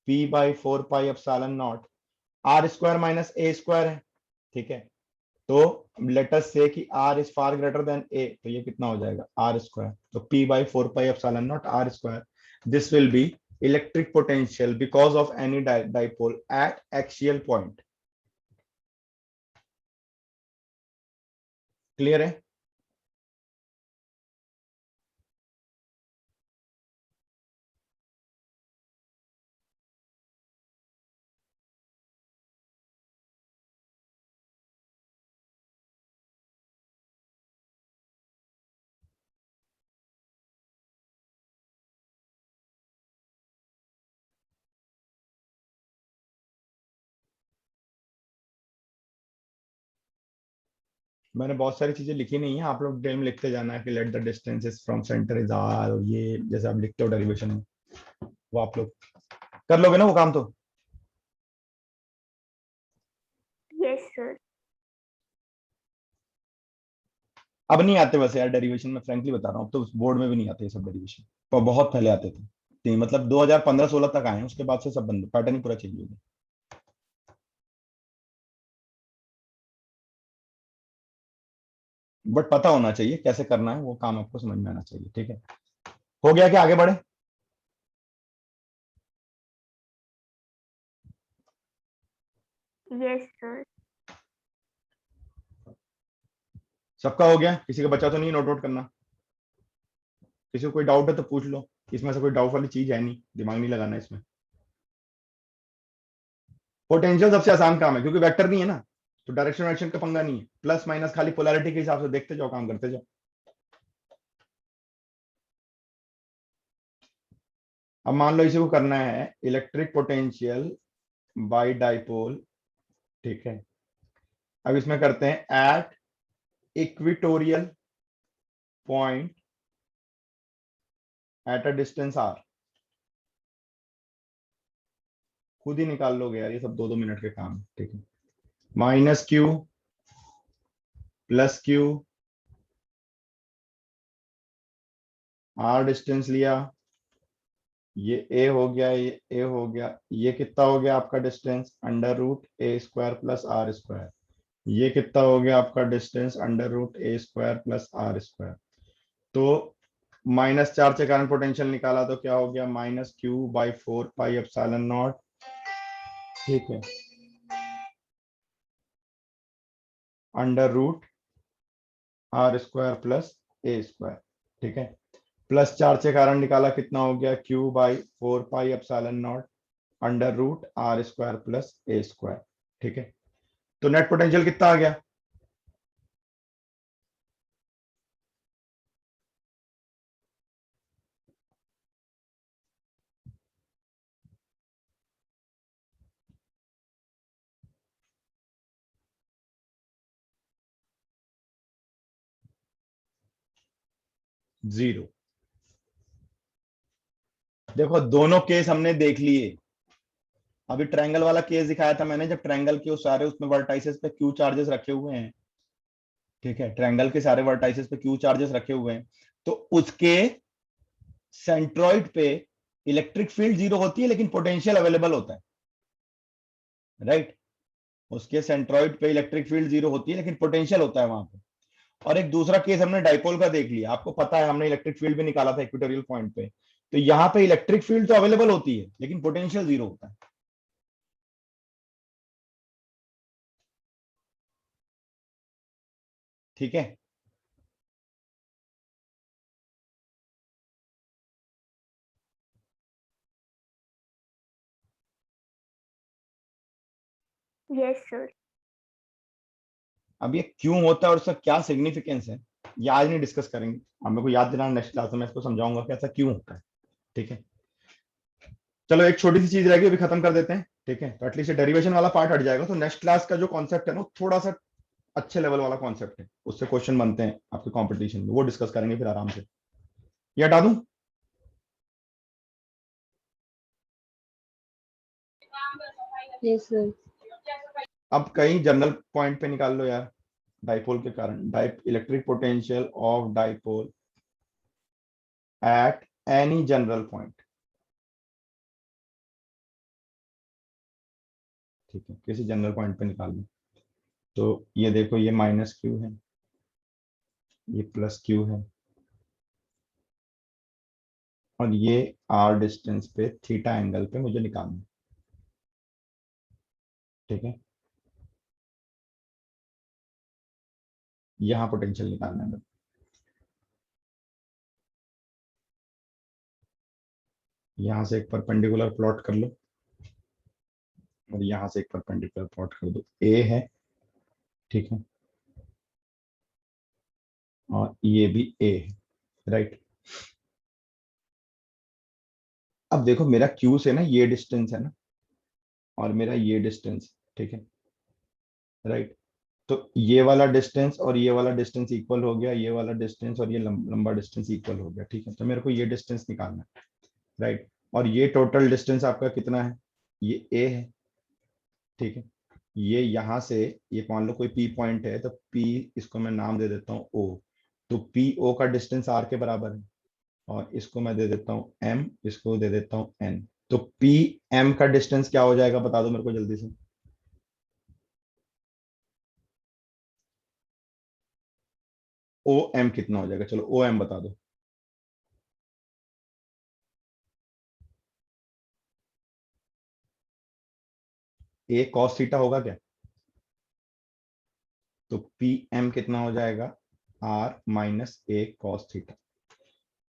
p by 4 pi epsilon naught r square minus a square है, ठीक है। तो लेट अस से कि r is far greater than a, तो ये कितना हो जाएगा r स्क्वायर। तो p by 4 pi epsilon naught r square, this will be electric potential because of any dipole at axial point. Clear है? मैंने बहुत सारी चीजें लिखी नहीं है, आप लोग डिटेल में लिखते जाना है कि let the distances from centre is R, और ये जैसे आप लिखते हो डेरिवेशन में, वो आप लोग कर लोगे ना वो काम। तो यस सर। अब नहीं आते वैसे यार डेरिवेशन में, फ्रैंकली बता रहा हूँ, अब तो बोर्ड में भी नहीं आते ये सब डेरिवेशन, पर बहुत पहले आते थे। मतलब 2015-16 तक आए हैं, उसके बाद से सब बंद, पैटर्न ही पूरा चेंज हो गया। बट पता होना चाहिए कैसे करना है, वो काम आपको समझ में आना चाहिए, ठीक है। हो गया क्या, आगे बढ़े? Yes sir. सबका हो गया? किसी का बचा तो नहीं नोट आउट करना? किसी को कोई डाउट है तो पूछ लो, इसमें से कोई डाउट वाली चीज है नहीं, दिमाग नहीं लगाना इसमें। पोटेंशियल सबसे आसान काम है क्योंकि वेक्टर नहीं है ना, तो डायरेक्शन वायरेक्शन का पंगा नहीं है, प्लस माइनस खाली पोलैरिटी के हिसाब से देखते जाओ, काम करते जाओ। अब मान लो इसी को करना है इलेक्ट्रिक पोटेंशियल बाय डाइपोल, ठीक है। अब इसमें करते हैं at equatorial point at a distance R. खुद ही निकाल लोगे यार, ये सब 2-2 मिनट के काम, ठीक है। Minus Q plus Q, R distance लिया, ये ए हो गया, ये ए हो गया, ये कितना हो गया आपका distance under root A square plus R square, ये कितना हो गया आपका distance under root A square plus R square. तो माइनस चार्ज के कारण पोटेंशियल निकाला तो क्या हो गया minus Q by 4 pi epsilon naught, ठीक है, under root R square plus A square, ठीक है। प्लस चार्ज के कारण निकाला कितना हो गया Q by 4 pi epsilon naught under root R square plus A square, ठीक है। तो नेट पोटेंशियल कितना आ गया? जीरो। देखो दोनों केस हमने देख लिए। अभी ट्रायंगल वाला केस दिखाया था मैंने, जब ट्रायंगल के उस सारे उसमें वर्टाइसेस पे क्यू चार्जेस रखे हुए हैं, ठीक है, ट्रायंगल के सारे वर्टाइसेस पे क्यू चार्जेस रखे हुए हैं, तो उसके सेंट्रॉइड पे इलेक्ट्रिक फील्ड जीरो होती है लेकिन पोटेंशियल अवेलेबल होता है, राइट। उसके सेंट्रॉइड पे इलेक्ट्रिक फील्ड जीरो होती है लेकिन पोटेंशियल होता है वहां पे। और एक दूसरा केस हमने डाइपोल का देख लिया, आपको पता है हमने इलेक्ट्रिक फील्ड भी निकाला था इक्वेटोरियल पॉइंट पे, तो यहाँ पे इलेक्ट्रिक फील्ड तो अवेलेबल होती है लेकिन पोटेंशियल 0 होता है। ठीक है, यस सर। अब ये क्यों होता है और उसका क्या सिग्निफिकेंस है ये आज नहीं डिस्कस करेंगे, अब मेरे को याद दिलाना नेक्स्ट क्लास में, मैं इसको समझाऊंगा कि ऐसा क्यों होता है। ठीक है, चलो एक छोटी सी चीज रहेगी अभी खत्म कर देते हैं। ठीक है, तो एटलीस्ट डेरिवेशन वाला पार्ट हट जाएगा, तो नेक्स्ट क्लास का जो कॉन्सेप्ट है ना थोड़ा सा अच्छे लेवल वाला कॉन्सेप्ट है, उससे क्वेश्चन बनते हैं आपके कंपटीशन में, वो डिस्कस करेंगे फिर आराम से। ये हटा दूं? Yes, sir. अब कहीं जनरल पॉइंट पे निकाल लो यार, डाइपोल के कारण, electric potential of dipole at any general point. ठीक है, किसी जनरल पॉइंट पे निकाल लो। तो ये देखो, ये माइनस क्यू है, ये प्लस क्यू है, और ये आर डिस्टेंस पे थीटा एंगल पे मुझे निकालना है। ठीक है, यहां पोटेंशियल निकालना है। यहां से एक परपेंडिकुलर प्लॉट कर लो और यहां से एक परपेंडिकुलर प्लॉट कर दो, ए है। ठीक है, और ये भी ए है, राइट। अब देखो मेरा क्यू से ना ये डिस्टेंस है ना, और मेरा ये डिस्टेंस, ठीक है, राइट। तो ये वाला डिस्टेंस और ये वाला डिस्टेंस इक्वल हो गया, ये वाला डिस्टेंस और ये लंबा डिस्टेंस इक्वल हो गया। ठीक है, तो मेरे को ये डिस्टेंस निकालना है, राइट। और ये टोटल डिस्टेंस आपका कितना है, ये ए है। ठीक है, ये यहाँ से, ये मान लो कोई पी पॉइंट है, तो पी, इसको मैं नाम दे देता हूँ ओ, तो पी ओ का डिस्टेंस आर के बराबर है, और इसको मैं दे देता हूँ एम, इसको दे देता हूँ एन। तो पी एम का डिस्टेंस क्या हो जाएगा बता दो मेरे को जल्दी से। ओ एम कितना हो जाएगा, चलो ओ एम बता दो। ए कॉस थीटा होगा क्या, तो पी एम कितना हो जाएगा, r minus a cos theta.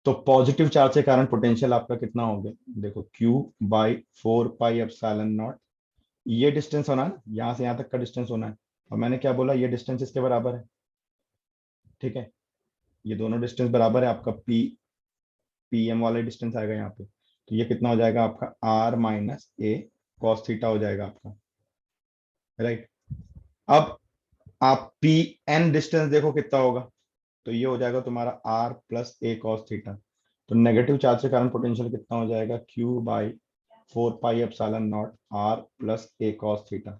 तो पॉजिटिव चार्ज के कारण पोटेंशियल आपका कितना हो गया, देखो q by 4 pi epsilon naught, ये डिस्टेंस होना है, यहां से यहां तक का डिस्टेंस होना है, और मैंने क्या बोला, ये डिस्टेंस इसके बराबर है। ठीक है, ये दोनों डिस्टेंस बराबर है, आपका पी एम वाला डिस्टेंस आएगा यहाँ पे, तो ये कितना हो जाएगा आपका r minus a cos theta हो जाएगा आपका, राइट। अब आप पी एन डिस्टेंस देखो कितना होगा, तो ये हो जाएगा तुम्हारा r plus a cos theta. तो नेगेटिव चार्ज के कारण पोटेंशियल कितना हो जाएगा, q by 4 pi epsilon naught are plus a cos theta.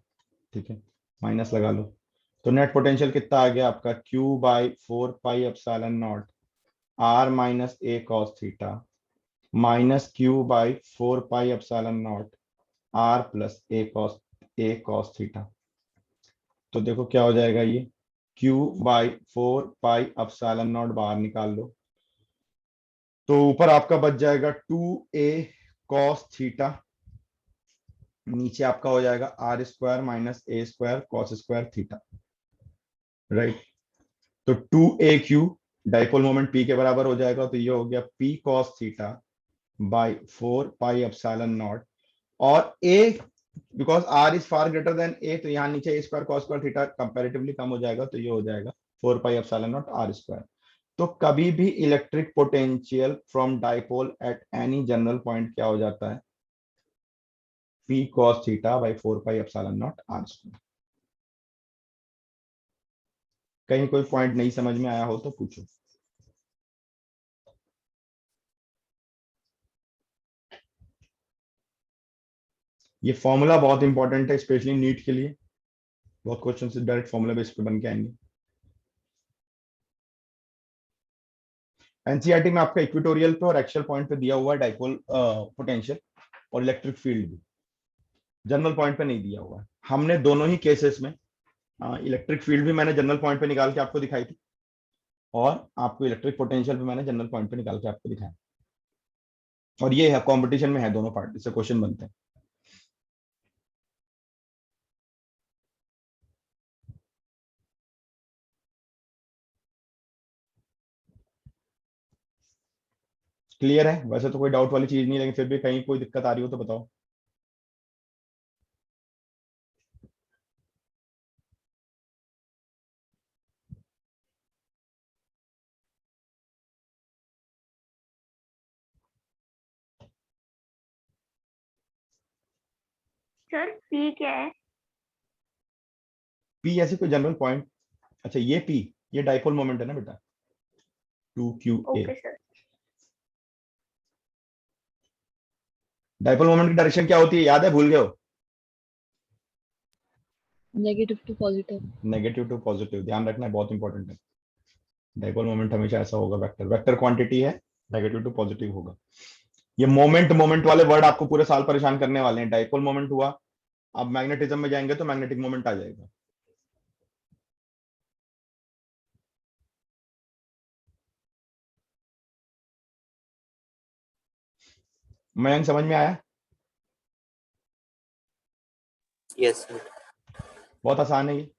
ठीक है, माइनस लगा लो, तो नेट पोटेंशियल कितना आ गया आपका, q by 4 pi epsilon naught r minus a cos theta minus Q by 4 pi epsilon naught are plus a cos theta. तो देखो क्या हो जाएगा, ये Q by 4 pi epsilon naught बाहर निकाल लो, तो ऊपर आपका बच जाएगा 2a कॉस थीटा, नीचे आपका हो जाएगा r square minus a square cos square theta, right. तो 2aq डाइपोल मोमेंट p के बराबर हो जाएगा, तो ये हो गया p cos theta by 4 pi epsilon naught, और a because r is far greater than a, तो यहाँ नीचे a square cos square theta comparatively कम हो जाएगा, तो ये हो जाएगा 4 pi epsilon naught r square. तो कभी भी electric potential from dipole at any general point क्या हो जाता है, p cos theta by 4 pi epsilon naught r square. कहीं कोई पॉइंट नहीं समझ में आया हो तो पूछो। ये फॉर्मूला बहुत इंपॉर्टेंट है स्पेशली नीट के लिए, बहुत क्वेश्चन से डायरेक्ट फॉर्मूला बेस पे बन के आएंगे। एनसीईआरटी में आपका इक्वेटोरियल पे और एक्सियल पॉइंट पे दिया हुआ है डाइपोल पोटेंशियल और इलेक्ट्रिक फील्ड भी, जनरल पॉइंट पे नहीं दिया हुआ है। हमने दोनों ही केसेस में इलेक्ट्रिक फील्ड भी मैंने जनरल पॉइंट पे निकाल के आपको दिखाई थी, और आपको इलेक्ट्रिक पोटेंशियल भी मैंने जनरल पॉइंट पे निकाल के आपको दिखाया। और ये है कंपटीशन में है दोनों पार्टी से क्वेश्चन बनते हैं। क्लियर है? वैसे तो कोई डाउट वाली चीज नहीं है, लेकिन फिर भी कहीं कोई दिक्कत आ रही हो तो बताओ। सर पी क्या है? पी ऐसी कोई जनरल पॉइंट। अच्छा ये पी, ये डाइपोल मोमेंट है ना बेटा, 2qa। Okay sir. Dipole moment की डायरेक्शन क्या होती है, याद है, भूल गए हो? Negative to positive. Negative to positive, ध्यान रखना है, बहुत इंपॉर्टेंट है। डाइपोल मोमेंट हमेशा ऐसा होगा, वेक्टर वेक्टर क्वांटिटी है, नेगेटिव टू पॉजिटिव होगा। ये मोमेंट मोमेंट वाले वर्ड आपको पूरे साल परेशान करने वाले हैं। डाइपोल मोमेंट हुआ, अब मैग्नेटिज्म में जाएंगे तो मैग्नेटिक मोमेंट आ जाएगा। मयंक समझ में आया? Yes sir. बहुत आसान है ये।